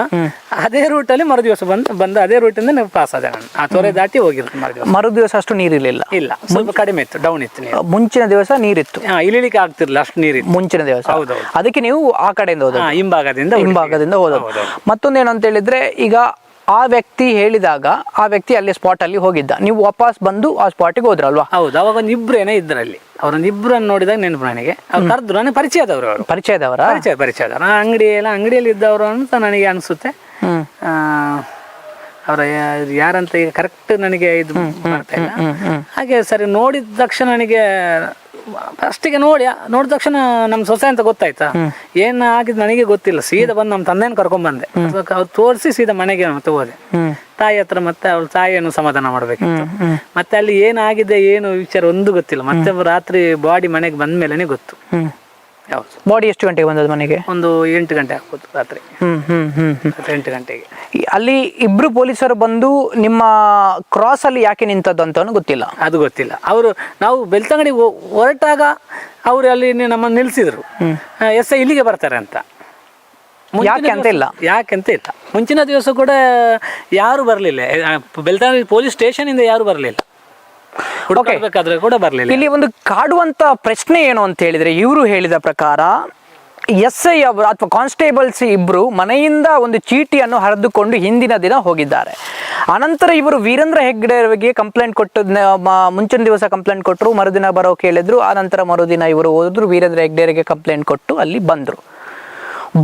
ಅದೇ ರೂಟಲ್ಲಿ ಮರುದಿವಸ ಬಂದು ಅದೇ ರೂಟಿಂದ ನೀವು ಪಾಸ್ ಆದ. ನಾನು ಆ ತೊರೆ ದಾಟಿ ಹೋಗಿರೋದು. ಮರುದಿವಸ ಅಷ್ಟು ನೀರಿರ್ಲಿಲ್ಲ? ಇಲ್ಲ, ಸ್ವಲ್ಪ ಕಡಿಮೆ ಇತ್ತು, ಡೌನ್ ಇತ್ತು ನೀರು. ಮುಂಚಿನ ದಿವಸ ನೀರಿತ್ತು, ಇಳಿಲಿಕ್ಕೆ ಆಗ್ತಿರ್ಲಿಲ್ಲ, ಅಷ್ಟು ನೀರಿತ್ತು ಮುಂಚಿನ ದಿವಸ. ಹೌದೌದು. ಅದಕ್ಕೆ ನೀವು ಆ ಕಡೆಯಿಂದ ಹೋದ? ಹಿಂಭಾಗದಿಂದ ಹೋದ. ಮತ್ತೊಂದೇನು ಅಂತ ಹೇಳಿದ್ರೆ, ಈಗ ಆ ವ್ಯಕ್ತಿ ಹೇಳಿದಾಗ ಆ ವ್ಯಕ್ತಿ ಅಲ್ಲಿ ಸ್ಪಾಟ್ ಅಲ್ಲಿ ಹೋಗಿದ್ದ, ನೀವು ವಾಪಸ್ ಬಂದು ಆ ಸ್ಪಾಟಿಗೆ ಹೋದ್ರಲ್ವಾ? ಹೌದು. ಅವಾಗ ಒಂದು 2 ಏನೋ ಇದ್ರಲ್ಲಿ, ಅವ್ರೊಂದು 2 ನೋಡಿದಾಗ ನೆನಪು ನನಗೆ. ಅವ್ರು ಕರೆದ್ರು, ನನಗೆ ಪರಿಚಯದವರು. ಅವರು ಪರಿಚಯದವರು ಅಂಗಡಿಯಲ್ಲಿ ಇದ್ದವರು ಅಂತ ನನಗೆ ಅನಿಸುತ್ತೆ. ಅವರ ಯಾರಂತ ಈಗ ಕರೆಕ್ಟ್ ನನಗೆ ಇದು ಮಾಡ್ತಾ ಇಲ್ಲ. ಹಾಗೆ ಸರಿ ನೋಡಿದ ತಕ್ಷಣ ನನಗೆ ಫಸ್ಟಿಗೆ ನೋಡಿದ ತಕ್ಷಣ ನಮ್ಮ ಸೊಸೆ ಅಂತ ಗೊತ್ತಾಯ್ತಾ. ಏನ್ ಆಗಿದ್ ನನಗೆ ಗೊತ್ತಿಲ್ಲ. ಸೀದಾ ಬಂದು ನಮ್ಮ ತಂದೆನ ಕರ್ಕೊಂಡ್ ಬಂದೆ. ಅವ್ರು ತೋರಿಸಿ ಸೀದಾ ಮನೆಗೆ ಮತ್ತೆ ಹೋದೆ ತಾಯಿ ಹತ್ರ. ಮತ್ತೆ ಅವ್ಳ ತಾಯಿಯನ್ನು ಸಮಾಧಾನ ಮಾಡ್ಬೇಕಿತ್ತು. ಮತ್ತೆ ಅಲ್ಲಿ ಏನಾಗಿದೆ ಏನು ವಿಚಾರ ಒಂದು ಗೊತ್ತಿಲ್ಲ. ಮತ್ತೆ ರಾತ್ರಿ ಬಾಡಿ ಮನೆಗೆ ಬಂದ ಮೇಲೆನೆ ಗೊತ್ತು. ಹೌದು. ಬಾಡಿ ಎಷ್ಟು ಗಂಟೆಗೆ ಬಂದದ್ದು ಮನೆಗೆ? ಒಂದು 8 ಗಂಟೆ ಆಗ್ಬೋದು ರಾತ್ರಿ. 8 ಗಂಟೆಗೆ ಅಲ್ಲಿ 2 ಪೊಲೀಸರು ಬಂದು ನಿಮ್ಮ ಕ್ರಾಸ್ ಅಲ್ಲಿ ಯಾಕೆ ನಿಂತದ್ದು ಅಂತ ಗೊತ್ತಿಲ್ಲ? ಅದು ಗೊತ್ತಿಲ್ಲ. ಅವರು ನಾವು ಬೆಳ್ತಂಗಡಿ ಹೊರಟಾಗ ಅವರು ಅಲ್ಲಿ ನಮ್ಮನ್ನು ನಿಲ್ಸಿದ್ರು, SI ಇಲ್ಲಿಗೆ ಬರ್ತಾರೆ ಅಂತ. ಯಾಕೆಂತ ಇಲ್ಲ. ಮುಂಚಿನ ದಿವಸ ಕೂಡ ಯಾರು ಬರಲಿಲ್ಲ, ಬೆಳ್ತಂಗಡಿ ಪೊಲೀಸ್ ಸ್ಟೇಷನ್ ಇಂದ ಯಾರು ಬರಲಿಲ್ಲ. ಹುಡುಕಬೇಕಾದ್ರೆ ಕೂಡ ಬರ್ಲಿಲ್ಲ. ಇಲ್ಲಿ ಒಂದು ಕಾಡುವಂತ ಪ್ರಶ್ನೆ ಏನು ಅಂತ ಹೇಳಿದ್ರೆ, ಇವರು ಹೇಳಿದ ಪ್ರಕಾರ SI ಅವರು ಅಥವಾ ಕಾನ್ಸ್ಟೇಬಲ್ಸ್ ಇಬ್ರು ಮನೆಯಿಂದ ಒಂದು ಚೀಟಿಯನ್ನು ಹರಿದುಕೊಂಡು ಹಿಂದಿನ ದಿನ ಹೋಗಿದ್ದಾರೆ. ಅನಂತರ ಇವರು ವೀರೇಂದ್ರ ಹೆಗ್ಗಡೆಯವರಿಗೆ ಕಂಪ್ಲೇಂಟ್ ಕೊಟ್ಟು ಮುಂಚಿನ ದಿವಸ ಕಂಪ್ಲೇಂಟ್ ಕೊಟ್ಟರು, ಮರುದಿನ ಬರೋಕೆ ಹೇಳಿದ್ರು. ಆನಂತರ ಮರುದಿನ ಇವರು ಹೋದ್ರು, ವೀರೇಂದ್ರ ಹೆಗ್ಗಡೆಯವರಿಗೆ ಕಂಪ್ಲೇಂಟ್ ಕೊಟ್ಟು ಅಲ್ಲಿ ಬಂದರು.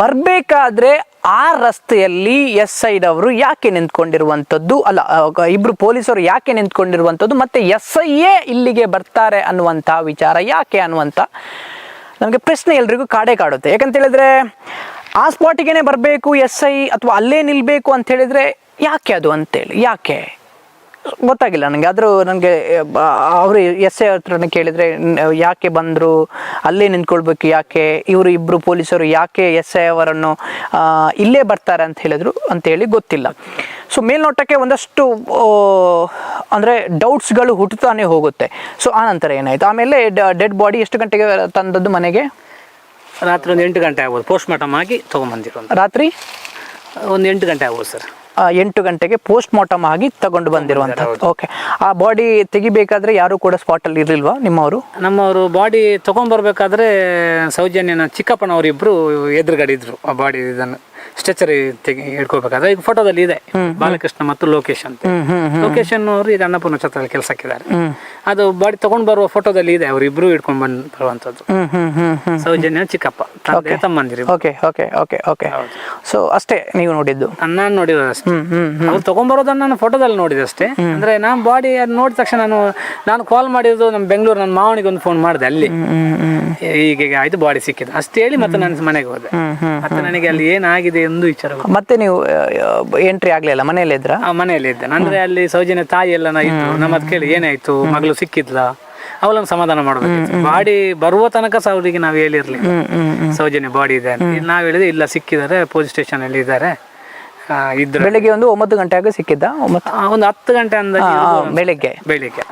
ಬರಬೇಕಾದ್ರೆ ಆ ರಸ್ತೆಯಲ್ಲಿ SI ಅವರು ಯಾಕೆ ನಿಂತ್ಕೊಂಡಿರುವಂಥದ್ದು, ಅಲ್ಲ ಇಬ್ರು ಪೊಲೀಸರು ಯಾಕೆ ನಿಂತ್ಕೊಂಡಿರುವಂಥದ್ದು, ಮತ್ತೆ SI ಇಲ್ಲಿಗೆ ಬರ್ತಾರೆ ಅನ್ನುವಂಥ ವಿಚಾರ ಯಾಕೆ ಅನ್ನುವಂಥ ನಮಗೆ ಪ್ರಶ್ನೆ ಎಲ್ರಿಗೂ ಕಾಡುತ್ತೆ. ಯಾಕಂತ ಹೇಳಿದ್ರೆ ಆ ಸ್ಪಾಟಿಗೆ ಬರಬೇಕು SI ಅಥವಾ ಅಲ್ಲೇ ನಿಲ್ಲಬೇಕು ಅಂತ ಹೇಳಿದ್ರೆ ಯಾಕೆ ಅದು ಅಂತೇಳಿ ಯಾಕೆ ಗೊತ್ತಾಗಿಲ್ಲ ನನಗೆ. ಆದರೂ ನನಗೆ ಅವರು SI ಹತ್ರನೇ ಕೇಳಿದರೆ ಯಾಕೆ ಬಂದರು, ಅಲ್ಲೇ ನಿಂತ್ಕೊಳ್ಬೇಕು ಯಾಕೆ, ಇವರು ಇಬ್ಬರು ಪೊಲೀಸರು ಯಾಕೆ SI ಅವರನ್ನು ಇಲ್ಲೇ ಬರ್ತಾರೆ ಅಂತ ಹೇಳಿದ್ರು ಅಂತೇಳಿ ಗೊತ್ತಿಲ್ಲ. ಸೊ ಮೇಲ್ನೋಟಕ್ಕೆ ಒಂದಷ್ಟು ಅಂದರೆ ಡೌಟ್ಸ್ಗಳು ಹುಟ್ಟುತ್ತಾನೆ ಹೋಗುತ್ತೆ. ಸೊ ಆ ನಂತರ ಏನಾಯಿತು, ಆಮೇಲೆ ಡೆಡ್ ಬಾಡಿ ಎಷ್ಟು ಗಂಟೆಗೆ ತಂದದ್ದು ಮನೆಗೆ? ರಾತ್ರಿ ಒಂದು 8 ಗಂಟೆ ಆಗ್ಬೋದು, ಪೋಸ್ಟ್ ಮಾರ್ಟಮ್ ಆಗಿ ತೊಗೊಂಬಂದಿರೋ. ರಾತ್ರಿ ಒಂದು 8 ಗಂಟೆ ಆಗ್ಬೋದು ಸರ್. 8 ಗಂಟೆಗೆ ಪೋಸ್ಟ್ ಮಾರ್ಟಮ್ ಆಗಿ ತಗೊಂಡು ಬಂದಿರುವಂಥದ್ದು. ಓಕೆ. ಆ ಬಾಡಿ ತೆಗಿಬೇಕಾದ್ರೆ ಯಾರು ಕೂಡ ಸ್ಪಾಟಲ್ಲಿ ಇರಲಿಲ್ವಾ ನಿಮ್ಮವರು? ನಮ್ಮವರು ಬಾಡಿ ತೊಗೊಂಡ್ಬರ್ಬೇಕಾದ್ರೆ ಸೌಜನ್ಯನ ಚಿಕ್ಕಪ್ಪನವರಿಬ್ಬರು ಎದುರುಗಡೆ ಇದ್ರು. ಆ ಬಾಡಿ ಇದನ್ನು ಸ್ಟ್ರೆಚರ್ ಹಿಡ್ಕೋಬೇಕಾದ್ರೆ ಈಗ ಫೋಟೋದಲ್ಲಿ ಇದೆ ಬಾಲಕೃಷ್ಣ ಮತ್ತು ಲೋಕೇಶ್ ಅಂತ. ಲೋಕೇಶನ್ ಅವರು ಈಗ ಅನ್ನಪೂರ್ಣ ಛತ್ರದಲ್ಲಿ ಕೆಲಸಕ್ಕಿದ್ದಾರೆ. ಅದು ಬಾಡಿ ತಗೊಂಡ್ ಬರುವ ಫೋಟೋದಲ್ಲಿ ಇದೆ, ಅವ್ರು ಇಬ್ರು ಹಿಡ್ಕೊಂಡ್ ಬಂದ್ ಬರುವಂತದ್ದು. ಸೌಜನ್ಯ ಚಿಕ್ಕಪ್ಪ, ತಂದೆ ತಮ್ಮಂದಿರಿ. Okay okay okay okay. So ಅಷ್ಟೇ ನೀವು ನೋಡಿದ್ದು? ನಾನು ನೋಡಿರೋದು ಅಷ್ಟೇ. ಅವ್ರು ತಗೊಂಡ್ಬರೋದನ್ನ ನಾನು ಫೋಟೋದಲ್ಲಿ ನೋಡಿದೆ ಅಷ್ಟೇ. ಅಂದ್ರೆ ನಾನು ಬಾಡಿ ನೋಡಿದ ತಕ್ಷಣ ನಾನು ಕಾಲ್ ಮಾಡಿದ್ದು ನಮ್ಮ ಬೆಂಗಳೂರು ನನ್ನ ಮಾವನಿಗೆ ಒಂದು ಫೋನ್ ಮಾಡಿದೆ. ಅಲ್ಲಿ ಹೀಗೆ ಆಯ್ತು, ಬಾಡಿ ಸಿಕ್ಕಿದೆ ಅಷ್ಟೇ ಹೇಳಿ ಮತ್ತೆ ನಾನು ಮನೆಗೆ ಹೋದೆ. ಮತ್ತೆ ನನಗೆ ಅಲ್ಲಿ ಏನಾಗಿದೆ ಎಂದು ವಿಚಾರ. ಮತ್ತೆ ನೀವು ಎಂಟ್ರಿ ಆಗ್ಲಿಲ್ಲ, ಮನೆಯಲ್ಲೇ ಇದ್ರ? ಮನೆಯಲ್ಲಿ ಇದ್ದೆ. ಅಂದ್ರೆ ಅಲ್ಲಿ ಸೌಜನ್ಯ ತಾಯಿ ಎಲ್ಲ ಇದ್ರು. ನಮ್ಮದ್ ಕೇಳಿ ಏನಾಯ್ತು, ಮಗಳು ಸಿಕ್ಕಿದ್ಲ, ಅವಳನ್ನು ಸಮಾಧಾನ ಮಾಡ್ಬೇಕು. ಬಾಡಿ ಬರುವ ತನಕ ಅವರಿಗೆ ನಾವು ಹೇಳಿರ್ಲಿಲ್ಲ ಸೌಜನ್ಯ ಬಾಡಿ ಇದೆ ಅಂತ. ನಾವ್ ಹೇಳಿದ್ರೆ ಇಲ್ಲ, ಸಿಕ್ಕಿದ್ದಾರೆ, ಪೊಲೀಸ್ ಸ್ಟೇಷನ್ ಅಲ್ಲಿ ಇದ್ದಾರೆ. ಬೆಳಿಗ್ಗೆ ಒಂದು 9 ಗಂಟೆ ಆಗ ಸಿಕ್ಕಿದ್ದ? ಒಂದು 10 ಗಂಟೆ ಅಂದಾಜು ಬೆಳಿಗ್ಗೆ. ಬೆಳಿಗ್ಗೆ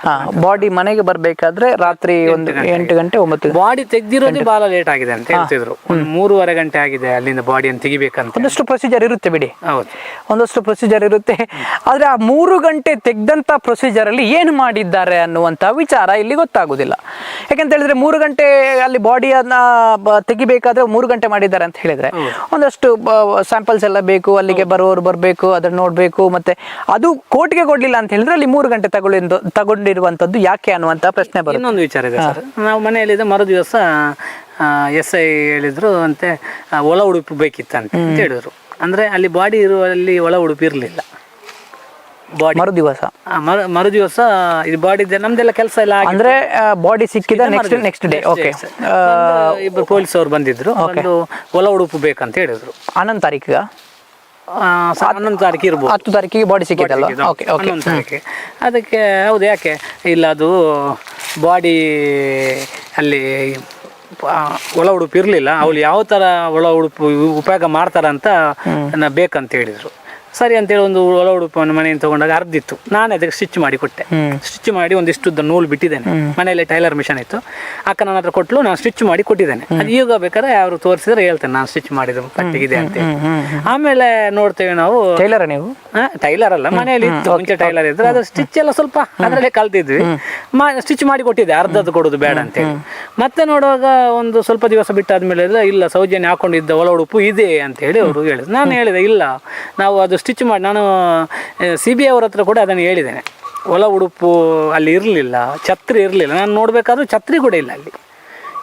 ಬಾಡಿ ಮನೆಗೆ ಬರ್ಬೇಕಾದ್ರೆ ರಾತ್ರಿ ಒಂದು 8 ಗಂಟೆ 9. ಬಾಡಿ ತೆಗ್ದಿರೋದೇ ಬಹಳ ಲೇಟ್ ಆಗಿದೆ ಅಂತ ಹೇಳ್ತಿದ್ರು. ಒಂದು 3:30 ಗಂಟೆ ಆಗಿದೆ ಅಲ್ಲಿಂದ ಬಾಡಿಯನ್ನು ತೆಗಿಬೇಕಂತ. ಒಂದಷ್ಟು ಪ್ರೊಸೀಜರ್ ಇರುತ್ತೆ ಬಿಡಿ. ಹೌದು, ಒಂದಷ್ಟು ಪ್ರೊಸೀಜರ್ ಇರುತ್ತೆ. ಆದ್ರೆ ಆ 3 ಗಂಟೆ ತೆಗ್ದಂತ ಪ್ರೊಸೀಜರ್ ಅಲ್ಲಿ ಏನು ಮಾಡಿದ್ದಾರೆ ಅನ್ನುವಂತ ವಿಚಾರ ಇಲ್ಲಿ ಗೊತ್ತಾಗುದಿಲ್ಲ. ಯಾಕಂತ ಹೇಳಿದ್ರೆ 3 ಗಂಟೆ ಅಲ್ಲಿ ಬಾಡಿಯನ್ನ ತೆಗಿಬೇಕಾದ್ರೆ 3 ಗಂಟೆ ಮಾಡಿದ್ದಾರೆ ಅಂತ ಹೇಳಿದ್ರೆ ಒಂದಷ್ಟು ಸ್ಯಾಂಪಲ್ಸ್ ಎಲ್ಲ ಬೇಕು, ಅಲ್ಲಿಗೆ ಬರೋರು ಬರಬೇಕು, ಅದನ್ನ ನೋಡ್ಬೇಕು. ಮತ್ತೆ ಅದು ಕೋರ್ಟ್ಗೆ ಕೊಡ್ಲಿಲ್ಲ ಅಂತ ಹೇಳಿದ್ರೆ ಅಲ್ಲಿ 3 ಗಂಟೆ ತಗೊಂಡಿರುವಂತದ್ದು ಯಾಕೆ ಅನ್ನುವಂತ ಪ್ರಶ್ನೆ ಬರುತ್ತೆ. ಇನ್ನೊಂದು ವಿಚಾರ ಇದೆ ಸರ್. ನಾವು ಮನೆಯಲ್ಲಿದ್ದ ಮರು ದಿವಸ SI ಹೇಳಿದ್ರು ಅಂತೆ ಒಳ ಉಡುಪು ಬೇಕಿತ್ತಂತೆ ಅಂತ ಹೇಳಿದ್ರು. ಅಂದ್ರೆ ಅಲ್ಲಿ ಬಾಡಿ ಇರುವಲ್ಲಿ ಒಳ ಉಡುಪು ಇರಲಿಲ್ಲ. ಮರು ದಿವಸ ಇದು ಬಾಡಿ ನಮ್ದೆಲ್ಲ ಕೆಲಸ ಎಲ್ಲ ಅಂದ್ರೆ ಬಾಡಿ ಸಿಕ್ಕಿದ ನೆಕ್ಸ್ಟ್ ಡೇ. ಓಕೆ. ಇಬ್ಬರು ಪೊಲೀಸ್ ಅವ್ರು ಬಂದಿದ್ರು. ಒಂದು ಒಳ ಉಡುಪು ಬೇಕಂತ ಹೇಳಿದ್ರು. 11 ತಾರೀಕಿಗೆ 11 ತಾರೀಕು ಇರ್ಬೋದು. 10 ತಾರೀಕಿಗೆ ಬಾಡಿ ಸಿಕ್ಕಿದಲ್ಲ? 11 ತಾರೀಕಿಗೆ. ಅದಕ್ಕೆ ಹೌದು, ಯಾಕೆ ಇಲ್ಲ, ಅದು ಬಾಡಿ ಅಲ್ಲಿ ಒಳ ಉಡುಪು ಇರಲಿಲ್ಲ. ಅವಳು ಯಾವ ಥರ ಒಳ ಉಡುಪು ಉಪಯೋಗ ಮಾಡ್ತಾರಂತ ಬೇಕಂತ ಹೇಳಿದರು. ಸರಿ ಅಂತೇಳಿ ಒಂದು ಒಳ ಉಡುಪನ್ನು ಮನೆಯಿಂದ ತಗೊಂಡಾಗ ಅರ್ಧಿತ್ತು. ನಾನು ಅದಕ್ಕೆ ಸ್ಟಿಚ್ ಮಾಡಿ ಕೊಟ್ಟೆ. ಸ್ಟಿಚ್ ಮಾಡಿ ಒಂದಿಷ್ಟುದ್ದ ನೂಲು ಬಿಟ್ಟಿದ್ದೇನೆ. ಮನೆಯಲ್ಲಿ ಟೈಲರ್ ಮಿಷನ್ ಇತ್ತು, ಅಕ್ಕ ನನ್ನ ಹತ್ರ ಕೊಟ್ಟಲು, ನಾನು ಸ್ಟಿಚ್ ಮಾಡಿ ಕೊಟ್ಟಿದ್ದೇನೆ. ಅದು ಈಗ ಬೇಕಾದ್ರೆ ಅವರು ತೋರಿಸಿದ್ರೆ ಹೇಳ್ತೇನೆ ನಾನು ಸ್ಟಿಚ್ ಮಾಡಿದ ಪಟ್ಟಿಗಿದೆ ಅಂತ. ಆಮೇಲೆ ನೋಡ್ತೇವೆ ನಾವು. ಟೈಲರ್ ನೀವು? ಟೈಲರ್ ಅಲ್ಲ, ಮನೆಯಲ್ಲಿ ಇತ್ತು ಮುಂಚೆ ಟೈಲರ್ ಇದ್ರು. ಅದು ಸ್ಟಿಚ್ ಎಲ್ಲ ಸ್ವಲ್ಪ ಅದರಲ್ಲೇ ಕಲ್ತಿದ್ವಿ. ಸ್ಟಿಚ್ ಮಾಡಿ ಕೊಟ್ಟಿದ್ದೆ, ಅರ್ಧದ್ದು ಕೊಡೋದು ಬೇಡ ಅಂತೇಳಿ. ಮತ್ತೆ ನೋಡುವಾಗ ಒಂದು ಸ್ವಲ್ಪ ದಿವಸ ಬಿಟ್ಟಾದ್ಮೇಲೆ ಇಲ್ಲ, ಸೌಜನ್ಯ ಹಾಕೊಂಡಿದ್ದ ಒಳ ಉಡುಪು ಇದೆ ಅಂತ ಹೇಳಿ ಅವರು ಹೇಳಿದ್ರು. ನಾನು ಹೇಳಿದೆ ಇಲ್ಲ, ನಾವು ಅದು ಸ್ಟಿಚ್ ಮಾಡಿ, ನಾನು CBI ಅವ್ರ ಹತ್ರ ಕೂಡ ಅದನ್ನು ಹೇಳಿದ್ದೇನೆ. ಒಳ ಉಡುಪು ಅಲ್ಲಿ ಇರಲಿಲ್ಲ, ಛತ್ರಿ ಇರಲಿಲ್ಲ. ನಾನು ನೋಡಬೇಕಾದ್ರೂ ಛತ್ರಿ ಕೂಡ ಇಲ್ಲ ಅಲ್ಲಿ,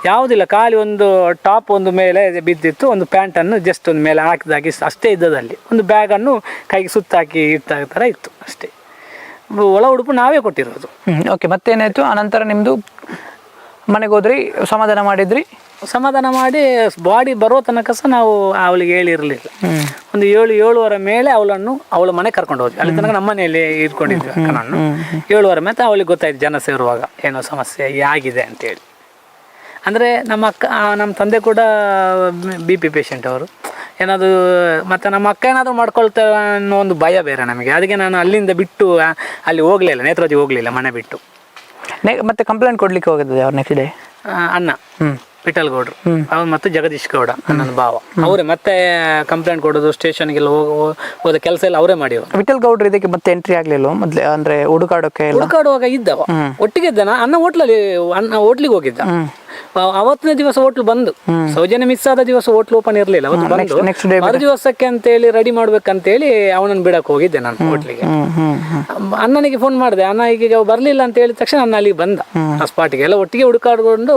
ಯಾವುದಿಲ್ಲ. ಖಾಲಿ ಒಂದು ಟಾಪ್ ಒಂದು ಮೇಲೆ ಬಿದ್ದಿತ್ತು, ಒಂದು ಪ್ಯಾಂಟನ್ನು ಜಸ್ಟ್ ಒಂದು ಮೇಲೆ ಹಾಕಿದಾಗಿ ಅಷ್ಟೇ ಇದ್ದದಲ್ಲಿ. ಒಂದು ಬ್ಯಾಗನ್ನು ಕೈಗೆ ಸುತ್ತಾಕಿ ಇಟ್ಟ ಥರ ಇತ್ತು ಅಷ್ಟೇ. ಒಳ ಉಡುಪು ನಾವೇ ಕೊಟ್ಟಿರೋದು. ಓಕೆ. ಮತ್ತೇನಾಯಿತು? ಅನಂತರ ನಿಮ್ಮದು ಮನೆಗೆ ಹೋದ್ರಿ, ಸಮಾಧಾನ ಮಾಡಿದ್ರಿ? ಸಮಾಧಾನ ಮಾಡಿ ಬಾಡಿ ಬರೋ ತನಕ ಸಹ ನಾವು ಅವಳಿಗೆ ಹೇಳಿರಲಿಲ್ಲ. ಒಂದು 7-7:30 ಮೇಲೆ ಅವಳ ಮನೆ ಕರ್ಕೊಂಡು ಹೋದ್ವಿ. ಅಲ್ಲಿ ತನಕ ನಮ್ಮ ಮನೆಯಲ್ಲಿ ಇಟ್ಕೊಂಡಿದ್ವಿ ಅಕ್ಕನನ್ನು. 7:30 ಮೇಲೆ ಅವಳಿಗೆ ಗೊತ್ತಾಯ್ತು ಜನ ಸೇರುವಾಗ ಏನೋ ಸಮಸ್ಯೆ ಆಗಿದೆ ಅಂತೇಳಿ. ಅಂದರೆ ನಮ್ಮ ತಂದೆ ಕೂಡ BP ಪೇಷಂಟ್ ಅವರು. ಏನಾದರೂ ಮತ್ತು ನಮ್ಮ ಅಕ್ಕ ಏನಾದರೂ ಮಾಡ್ಕೊಳ್ತೇವೆ ಅನ್ನೋ ಒಂದು ಭಯ ಬೇರೆ ನಮಗೆ. ಅದಕ್ಕೆ ನಾನು ಅಲ್ಲಿಂದ ಬಿಟ್ಟು ಅಲ್ಲಿ ಹೋಗಲಿಲ್ಲ, ನೇತ್ರಾವತಿ ಹೋಗಲಿಲ್ಲ, ಮನೆ ಬಿಟ್ಟು. ಮತ್ತೆ ಕಂಪ್ಲೇಂಟ್ ಕೊಡ್ಲಿಕ್ಕೆ ಹೋಗಿದ್ದೆ ಅವ್ರು ನೆಕ್ಸ್ಟ್ ಡೇ? ಅಣ್ಣ ವಿಠಲ್ ಗೌಡ್ರು ಅವ್ರು ಮತ್ತೆ ಜಗದೀಶ್ ಗೌಡ ನನ್ನ ಭಾವ ಅವರೇ ಮತ್ತೆ ಕಂಪ್ಲೇಂಟ್ ಕೊಡೋದು ಸ್ಟೇಷನ್ಗೆಲ್ಲ ಹೋದ ಕೆಲಸ ಎಲ್ಲ ಅವರೇ ಮಾಡಿದ್ರು. ವಿಠಲ್ ಗೌಡ್ರು ಇದಕ್ಕೆ ಮತ್ತೆ ಎಂಟ್ರಿ ಆಗ್ಲಿಲ್ಲ ಮೊದ್ಲೇ, ಅಂದ್ರೆ ಹುಡುಕಾಡೋಕೆ ಎಲ್ಲ? ಹುಡುಕಾಡುವಾಗ ಇದ್ದವ ಒಟ್ಟಿಗೆ ಇದ್ದಾನ. ಅನ್ನ ಹೋಟ್ಲಿಗೆ ಹೋಗಿದ್ದ. ಅವತ್ತನೇ ದಿವಸ ಹೋಟ್ಲು ಬಂದು, ಸೌಜನ್ಯ ಮಿಸ್ ಆದ ದಿವಸ ಹೋಟ್ಲು ಓಪನ್ ಇರ್ಲಿಲ್ಲ. ಅವತ್ತು ಬಂದು ಮರು ದಿವಸಕ್ಕೆ ಅಂತ ಹೇಳಿ ರೆಡಿ ಮಾಡ್ಬೇಕಂತ ಹೇಳಿ ಅವನನ್ನು ಬಿಡಕ್ ಹೋಗಿದ್ದೆ ನಾನು ಹೋಟ್ಲಿಗೆ. ಅಣ್ಣನಿಗೆ ಫೋನ್ ಮಾಡಿದೆ, ಅಣ್ಣ ಈಗ ಬರ್ಲಿಲ್ಲ ಅಂತ ಹೇಳಿದ ತಕ್ಷಣ ಅಣ್ಣ ಅಲ್ಲಿಗೆ ಬಂದ ಆ ಸ್ಪಾಟಿಗೆ. ಎಲ್ಲ ಒಟ್ಟಿಗೆ ಹುಡುಕಾಡ್ಕೊಂಡು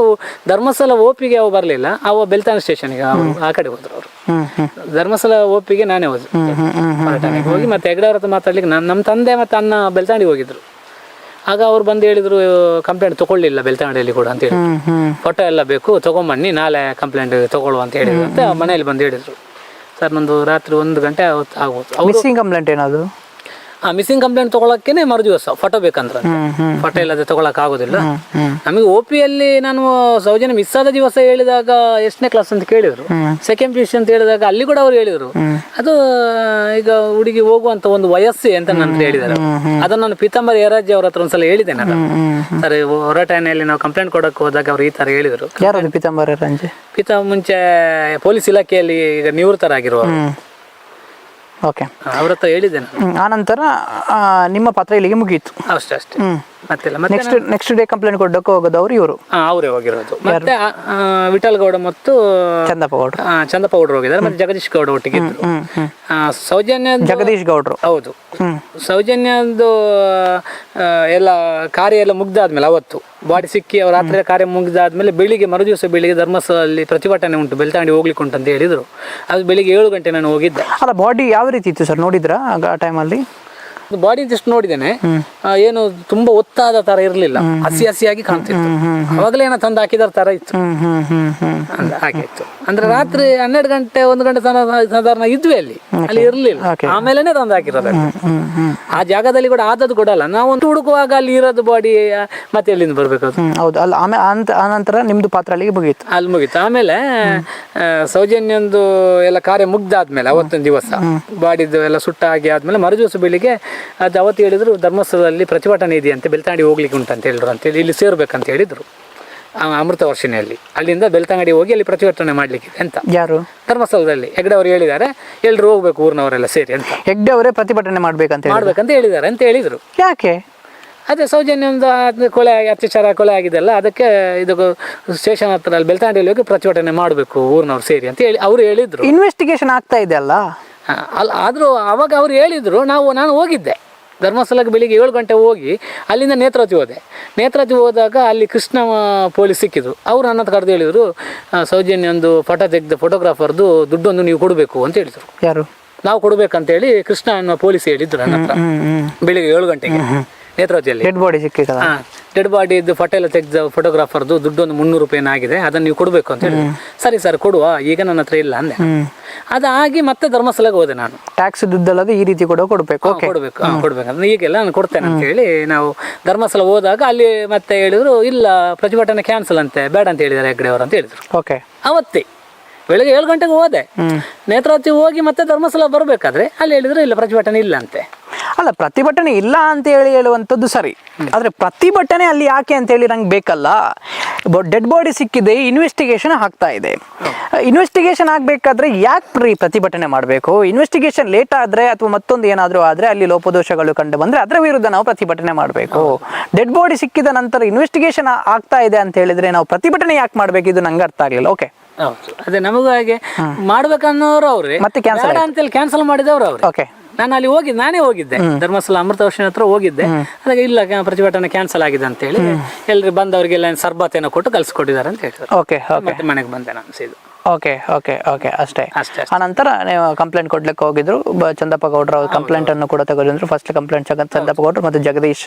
ಧರ್ಮಸ್ಥಳ ಓಪಿಗೆ ಅವ ಬರ್ಲಿಲ್ಲ, ಅವ ಬೆಳ್ತಾನ ಸ್ಟೇಷನ್ಗೆ ಆ ಕಡೆ ಹೋದ್ರು ಅವರು. ಧರ್ಮಸ್ಥಳ ಓಪಿಗೆ ನಾನೇ ಹೋದೆ, ಹೋಗಿ ಮತ್ತೆ ಹೆಗ್ಡವ್ರ ಹತ್ರ ಮಾತಾಡ್ಲಿಕ್ಕೆ ನಮ್ಮ ತಂದೆ ಮತ್ತೆ ಅಣ್ಣ ಬೆಳ್ತಾಂಡಿಗೆ ಹೋಗಿದ್ರು. ಆಗ ಅವ್ರು ಬಂದು ಹೇಳಿದ್ರು, ಕಂಪ್ಲೇಂಟ್ ತಗೊಳ್ಳಿಲ್ಲ ಬೆಳ್ತಂಗಡಿಯಲ್ಲಿ ಕೂಡ ಅಂತ ಹೇಳಿ, ಫೋಟೋ ಎಲ್ಲ ಬೇಕು ತಗೊಂಬನ್ನಿ, ನಾಳೆ ಕಂಪ್ಲೇಂಟ್ ತಗೊಳ್ಳುವ ಅಂತ ಹೇಳಿದ್ರು ಅಂತ ಮನೆಯಲ್ಲಿ ಬಂದು ಹೇಳಿದ್ರು. ಸರ್ ನಂದು ರಾತ್ರಿ 1 ಗಂಟೆ ಆಗ್ಬೋದು. ಮಿಸ್ಸಿಂಗ್ ಕಂಪ್ಲೇಂಟ್ ಏನಾದ್ರು? ಮಿಸ್ಸಿಂಗ್ ಕಂಪ್ಲೇಂಟ್ ತಗೊಳಕ್ಕೇನೆ ಮರು ದಿವಸ ಫೋಟೋ ಬೇಕಂದ್ರೆ, ಫೋಟೋ ಇಲ್ಲದೆ ತಗೊಳಕ್ ಆಗೋದಿಲ್ಲ ನಮಗೆ. OP-ಯಲ್ಲಿ ನಾನು ಸೌಜನ್ಯ ಮಿಸ್ ಆದ ದಿವಸ ಹೇಳಿದಾಗ ಎಷ್ಟನೇ ಕ್ಲಾಸ್ ಅಂತ ಕೇಳಿದ್ರು, ಸೆಕೆಂಡ್ PUC ಅಂತ ಹೇಳಿದಾಗ ಅಲ್ಲಿ ಕೂಡ ಅವ್ರು ಹೇಳಿದ್ರು ಅದು ಈಗ ಹುಡುಗಿ ಹೋಗುವಂತ ಒಂದು ವಯಸ್ಸು ಅಂತ ನನ್ನ ಹೇಳಿದ್ದಾರೆ. ಅದನ್ನ ನಾನು ಪೀತಾಂಬರಿ ಯರಾಜಿ ಅವ್ರ ಹತ್ರ ಒಂದ್ಸಲ ಹೇಳಿದ್ದೇನೆ. ಸರ್ ಹೊರಟಾಣೆಯಲ್ಲಿ ನಾವು ಕಂಪ್ಲೇಂಟ್ ಕೊಡಕ್ಕೆ ಹೋದಾಗ ಅವ್ರು ಈ ತರ ಹೇಳಿದ್ರು. ಯಾರು ಪೀತಾಂಬರಿ ಯರಾಜಿ? ಮುಂಚೆ ಪೊಲೀಸ್ ಇಲಾಖೆಯಲ್ಲಿ ಈಗ ನಿವೃತ್ತರಾಗಿರುವ. ಓಕೆ, ಅವ್ರ ಹತ್ರ ಹೇಳಿದ್ದೇನೆ. ಆ ನಂತರ ನಿಮ್ಮ ಪಾತ್ರ ಇಲ್ಲಿಗೆ ಮುಗೀತು ಅಷ್ಟೇ ಮತ್ತೆಲ್ಲ. ನೆಕ್ಸ್ಟ್ ಡೇ ಕಂಪ್ಲೇಂಟ್ ಕೊಡಕ್ಕೆ ಹೋಗೋದು ಅವ್ರು ಇವರು ಅವರೇ ಹೋಗಿರೋದು. ಮತ್ತೆ ವಿಠಲ್ ಗೌಡ ಮತ್ತು ಚಂದಪ್ಪ ಗೌಡ್ರು ಹೋಗಿದ್ದಾರೆ. ಮತ್ತೆ ಜಗದೀಶ್ ಗೌಡ ಒಟ್ಟಿಗೆ ಇದ್ರು. ಸೌಜನ್ಯ ಜಗದೀಶ್ ಗೌಡ್ರು, ಹೌದು. ಸೌಜನ್ಯದ್ದು ಎಲ್ಲ ಕಾರ್ಯ ಎಲ್ಲ ಮುಗ್ದಾದ್ಮೇಲೆ, ಅವತ್ತು ಬಾಡಿ ಸಿಕ್ಕಿ ಅವ್ರ ರಾತ್ರಿ ಕಾರ್ಯ ಮುಗ್ದಾದ್ಮೇಲೆ ಬೆಳಿಗ್ಗೆ ಮರು ದಿವಸ ಬೆಳಿಗ್ಗೆ ಧರ್ಮಸ್ಥಳದಲ್ಲಿ ಪ್ರತಿಭಟನೆ ಉಂಟು, ಬೆಳ್ತಂಗಡಿ ಹೋಗ್ಲಿಕ್ಕೆ ಉಂಟು ಅಂತ ಹೇಳಿದ್ರು. ಅದು ಬೆಳಿಗ್ಗೆ 7 ಗಂಟೆ ನಾನು ಹೋಗಿದ್ದೆ. ಅಲ್ಲ, ಬಾಡಿ ಯಾವ ರೀತಿ ಇತ್ತು ಸರ್, ನೋಡಿದ್ರಾ ಆ ಟೈಮಲ್ಲಿ? ಬಾಡಿ ಜಸ್ಟ್ ನೋಡಿದ್ದೇನೆ, ಏನು ತುಂಬಾ ಒತ್ತಾದ ತರ ಇರ್ಲಿಲ್ಲ, ಹಸಿಯಾಗಿ ಕಾಣ್ತಿತ್ತು. ಅವಾಗಲೇ ಏನೋ ತಂದು ಹಾಕಿದ ತರ ಇತ್ತು, ಹಾಗೆ ಇತ್ತು. ಅಂದ್ರೆ ರಾತ್ರಿ 12 ಗಂಟೆ 1 ಗಂಟೆ ಸಾಧಾರಣ ಇದ್ವಿ ಅಲ್ಲಿ ಇರ್ಲಿಲ್ಲ. ಆಮೇಲೆನೆ ತಂದು ಹಾಕಿರೋದು. ಆ ಜಾಗದಲ್ಲಿ ಕೂಡ ಆದದ್ದು ಕೂಡ ಅಲ್ಲ, ನಾವು ಒಂದು ಹುಡುಕುವಾಗ ಅಲ್ಲಿ ಇರೋದು ಬಾಡಿ ಮತ್ತೆ ಎಲ್ಲಿಂದ ಬರ್ಬೇಕು ಅದು. ಹೌದು, ಅಲ್ಲ ಆ ನಂತರ ನಿಮ್ದು ಪಾತ್ರ ಅಲ್ಲಿಗೆ ಮುಗೀತು. ಅಲ್ಲಿ ಮುಗೀತು. ಆಮೇಲೆ ಸೌಜನ್ಯಂದು ಎಲ್ಲ ಕಾರ್ಯ ಮುಗ್ದಾದ್ಮೇಲೆ ಅವತ್ತೊಂದು ದಿವಸ ಬಾಡಿದ್ದು ಎಲ್ಲ ಸುಟ್ಟಾಗಿ ಆದ್ಮೇಲೆ ಮರು ದಿವಸ ಬೆಳಿಗ್ಗೆ ಅದು ಅವತ್ತು ಹೇಳಿದ್ರು, ಧರ್ಮಸ್ಥಳದಲ್ಲಿ ಪ್ರತಿಭಟನೆ ಇದೆಯಂತೆ, ಬೆಳ್ತಂಗಡಿ ಹೋಗ್ಲಿಕ್ಕೆ ಉಂಟು ಹೇಳಿದ್ರು ಅಂತೇಳಿ, ಇಲ್ಲಿ ಸೇರ್ಬೇಕಂತ ಹೇಳಿದ್ರು ಅಮೃತ ವರ್ಷಿಣಿಯಲ್ಲಿ. ಅಲ್ಲಿಂದ ಬೆಳ್ತಂಗಡಿ ಹೋಗಿ ಅಲ್ಲಿ ಪ್ರತಿಭಟನೆ ಮಾಡ್ಲಿಕ್ಕೆ ಅಂತ. ಯಾರು? ಧರ್ಮಸ್ಥಳದಲ್ಲಿ ಹೆಗ್ಡೆ ಅವರು ಹೇಳಿದ್ದಾರೆ, ಎಲ್ರು ಹೋಗ್ಬೇಕು ಊರಿನವರೆಲ್ಲ ಸೇರಿ ಅಂತ. ಹೆಗ್ಡೆ ಅವರೇ ಪ್ರತಿಭಟನೆ ಮಾಡ್ಬೇಕಂತ ಹೇಳಿದ್ದಾರೆ ಅಂತ ಹೇಳಿದ್ರು. ಯಾಕೆ? ಅದೇ ಸೌಜನ್ಯ ಒಂದು ಅತ್ಯಾಚಾರ ಕೊಲೆ ಆಗಿದೆಲ್ಲ, ಅದಕ್ಕೆ ಇದು ಸ್ಟೇಷನ್ ಹತ್ರ ಅಲ್ಲಿ ಬೆಳ್ತಂಗಡಿಯಲ್ಲಿ ಹೋಗಿ ಪ್ರತಿಭಟನೆ ಮಾಡಬೇಕು ಊರಿನವ್ರು ಸೇರಿ ಅಂತ ಹೇಳಿ ಅವರು ಹೇಳಿದ್ರು. ಇನ್ವೆಸ್ಟಿಗೇಷನ್ ಆಗ್ತಾ ಇದೆ ಅಲ್ಲ? ಆದ್ರೂ ಅವಾಗ ಅವ್ರು ಹೇಳಿದ್ರು. ನಾನು ಹೋಗಿದ್ದೆ ಧರ್ಮಸ್ಥಳಕ್ಕೆ ಬೆಳಿಗ್ಗೆ 7 ಗಂಟೆ ಹೋಗಿ ಅಲ್ಲಿಂದ ನೇತ್ರಾವತಿ ಹೋದಾಗ ಅಲ್ಲಿ ಕೃಷ್ಣ ಪೊಲೀಸ್ ಸಿಕ್ಕಿದ್ರು. ಅವ್ರು ನನ್ನ ಹತ್ರ ಕರೆದು ಹೇಳಿದ್ರು, ಸೌಜನ್ಯ ಒಂದು ಫೋಟೋ ತೆಗೆದ ಫೋಟೋಗ್ರಾಫರ್ದು ದುಡ್ಡೊಂದು ನೀವು ಕೊಡಬೇಕು ಅಂತ ಹೇಳಿದ್ರು. ಯಾರು? ನಾವು ಕೊಡ್ಬೇಕಂತ ಹೇಳಿ ಕೃಷ್ಣ ಅನ್ನೋ ಪೊಲೀಸ್ ಹೇಳಿದ್ರು ನನ್ನ ಹತ್ರ. ಬೆಳಿಗ್ಗೆ 7 ಗಂಟೆಗೆ ನೇತ್ರಾವತಿಯಲ್ಲಿ ಡೆಡ್ ಬಾಡಿ ಸಿಕ್ಕಿದೆ. ಡೆಡ್ ಬಾಡಿ ಇದ್ದು ಫೋಟೋ ಎಲ್ಲ ತೆಗೆದ ಫೋಟೋಗ್ರಾಫರ್ದು ದುಡ್ಡೊಂದು 300 ರೂಪಾಯಿ ಆಗಿದೆ, ಅದನ್ನು ನೀವು ಕೊಡಬೇಕು ಅಂತ ಹೇಳಿದ್ರು. ಸರಿ ಸರ್ ಕೊಡುವ, ಈಗ ನನ್ನ ಹತ್ರ ಇಲ್ಲ ಅಂದೆ. ಅದಾಗಿ ಮತ್ತೆ ಧರ್ಮಸ್ಥಳಕ್ಕೆ ಹೋದೆ ನಾನು. ಟ್ಯಾಕ್ಸ್ ದುಡ್ಡಲ್ಲದೆ ಈ ರೀತಿ ಕೂಡ ಕೊಡಬೇಕು ಕೊಡ್ಬೇಕಂದ್ರೆ ಈಗೆಲ್ಲ ನಾನು ಕೊಡ್ತೇನೆ ಅಂತ ಹೇಳಿ ನಾವು ಧರ್ಮಸ್ಥಳ ಹೋದಾಗ ಅಲ್ಲಿ ಮತ್ತೆ ಹೇಳಿದ್ರು, ಇಲ್ಲ ಪ್ರತಿಭಟನೆ ಕ್ಯಾನ್ಸಲ್ ಅಂತೆ, ಬೇಡ ಅಂತ ಹೇಳಿದ್ದಾರೆ ಹೆಗ್ಡೆ ಅವರು ಅಂತ ಹೇಳಿದ್ರು. ಓಕೆ, ಅವತ್ತೇ ಬೆಳಗ್ಗೆ 7 ಗಂಟೆಗೆ ಹೋದೆ. ನೇತ್ರಾವತಿ ಹೋಗಿ ಮತ್ತೆ ಧರ್ಮಸ್ಥಳ ಬರಬೇಕಾದ್ರೆ ಅಲ್ಲಿ ಹೇಳಿದ್ರು, ಇಲ್ಲ ಪ್ರತಿಭಟನೆ ಇಲ್ಲ ಅಂತೆ. ಅಲ್ಲ, ಪ್ರತಿಭಟನೆ ಇಲ್ಲ ಅಂತ ಹೇಳುವಂಥದ್ದು ಸರಿ, ಆದ್ರೆ ಪ್ರತಿಭಟನೆ ಅಲ್ಲಿ ಯಾಕೆ ಅಂತ ಹೇಳಿ ನಂಗೆ ಬೇಕಲ್ಲ. ಡೆಡ್ ಬಾಡಿ ಸಿಕ್ಕಿದೆ, ಇನ್ವೆಸ್ಟಿಗೇಷನ್ ಆಗ್ತಾ ಇದೆ. ಇನ್ವೆಸ್ಟಿಗೇಷನ್ ಆಗಬೇಕಾದ್ರೆ ಯಾಕೆ ಪ್ರತಿಭಟನೆ ಮಾಡಬೇಕು? ಇನ್ವೆಸ್ಟಿಗೇಷನ್ ಲೇಟ್ ಆದರೆ ಅಥವಾ ಮತ್ತೊಂದು ಏನಾದರೂ ಆದರೆ ಅಲ್ಲಿ ಲೋಪದೋಷಗಳು ಕಂಡು ಬಂದರೆ ಅದರ ವಿರುದ್ಧ ನಾವು ಪ್ರತಿಭಟನೆ ಮಾಡಬೇಕು. ಡೆಡ್ ಬಾಡಿ ಸಿಕ್ಕಿದ ನಂತರ ಇನ್ವೆಸ್ಟಿಗೇಷನ್ ಆಗ್ತಾ ಇದೆ ಅಂತ ಹೇಳಿದ್ರೆ ನಾವು ಪ್ರತಿಭಟನೆ ಯಾಕೆ ಮಾಡಬೇಕು? ಇದು ನಂಗೆ ಅರ್ಥ ಆಗಲಿಲ್ಲ. ಓಕೆ, ಅದೇ ನಮಗೂ ಹಾಗೆ ಮಾಡ್ಬೇಕನ್ನೋರು ಅವ್ರೆ, ಮತ್ತೆ ಕ್ಯಾನ್ಸಲ್ ಮಾಡಿದವರು ಅವ್ರೆ. ಓಕೆ, ನಾನು ಅಲ್ಲಿ ನಾನೇ ಹೋಗಿದ್ದೆ ಧರ್ಮಸ್ಥಳ ಅಮೃತ ವರ್ಷಿಣಿ ಹತ್ರ ಹೋಗಿದ್ದೆ. ಅದಾಗ ಇಲ್ಲ ಪ್ರತಿಭಟನೆ ಕ್ಯಾನ್ಸಲ್ ಆಗಿದೆ ಅಂತ ಹೇಳಿ ಎಲ್ರು ಬಂದವರಿಗೆಲ್ಲ ಸರ್ಬತ್ತೇನೋ ಕೊಟ್ಟು ಕಳ್ಸಿಕೊಟ್ಟಿದ್ದಾರೆ ಅಂತ ಹೇಳ್ತಾರೆ. ಓಕೆ, ಮತ್ತೆ ಮನೆಗೆ ಬಂದೆ ನಾನು ಸೀದಾ. ಓಕೆ ಓಕೆ ಓಕೆ ಅಷ್ಟೇ. ಆ ನಂತರ ನೀವು ಕಂಪ್ಲೇಂಟ್ ಕೊಡ್ಲಿಕ್ಕೆ ಹೋಗಿದ್ರು. ಚಂದಪ್ಪ ಗೌಡ್ರ ಕಂಪ್ಲೇಂಟ್ ಅನ್ನು ಕೂಡ ತಗೊಂಡ್ರು. ಫಸ್ಟ್ ಕಂಪ್ಲೇಂಟ್ ಚಂದಪ್ಪ ಗೌಡ್ರು ಮತ್ತು ಜಗದೀಶ್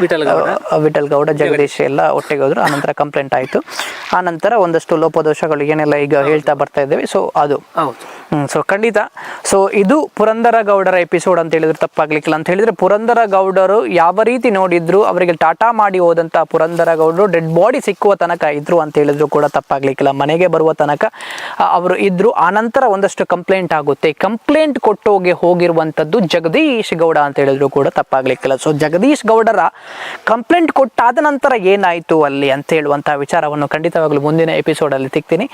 ವಿಠಲ್ ಗೌಡ ಜಗದೀಶ್ ಎಲ್ಲ ಒಟ್ಟಿಗೆ ಹೋದ್ರು. ಆನಂತರ ಕಂಪ್ಲೇಂಟ್ ಆಯಿತು. ಆ ನಂತರ ಒಂದಷ್ಟು ಲೋಪದೋಷಗಳು ಏನೆಲ್ಲ ಈಗ ಹೇಳ್ತಾ ಬರ್ತಾ ಇದ್ದೇವೆ. ಸೊ ಅದು ಸೊ ಖಂಡಿತ. ಸೊ ಇದು ಪುರಂದರ ಗೌಡರ ಎಪಿಸೋಡ್ ಅಂತ ಹೇಳಿದ್ರೆ ತಪ್ಪಾಗ್ಲಿಕ್ಕಿಲ್ಲ. ಅಂತ ಹೇಳಿದ್ರೆ ಪುರಂದರ ಗೌಡರು ಯಾವ ರೀತಿ ನೋಡಿದ್ರು, ಅವರಿಗೆ ಟಾಟಾ ಮಾಡಿ ಹೋದಂತ ಪುರಂದರ ಗೌಡರು ಡೆಡ್ ಬಾಡಿ ಸಿಕ್ಕುವ ತನಕ ಇದ್ರು ಅಂತ ಹೇಳಿದ್ರು ಕೂಡ ತಪ್ಪಾಗ್ಲಿಕ್ಕಿಲ್ಲ. ಮನೆಗೆ ಬರುವ ತನಕ ಅವರು ಇದ್ರು. ಆನಂತರ ಒಂದಷ್ಟು ಕಂಪ್ಲೇಂಟ್ ಆಗುತ್ತೆ. ಕಂಪ್ಲೇಂಟ್ ಕೊಟ್ಟೋಗಿ ಹೋಗಿರುವಂಥದ್ದು ಜಗದೀಶ್ ಗೌಡ ಅಂತ ಹೇಳಿದ್ರು ಕೂಡ ತಪ್ಪಾಗ್ಲಿಕ್ಕಿಲ್ಲ. ಸೊ ಜಗದೀಶ್ ಗೌಡರ ಕಂಪ್ಲೇಂಟ್ ಕೊಟ್ಟಾದ ನಂತರ ಏನಾಯ್ತು ಅಲ್ಲಿ ಅಂತ ಹೇಳುವಂತಹ ವಿಚಾರವನ್ನು ಖಂಡಿತವಾಗ್ಲೂ ಮುಂದಿನ ಎಪಿಸೋಡ್ ಅಲ್ಲಿ ತಿಕ್ತೀನಿ.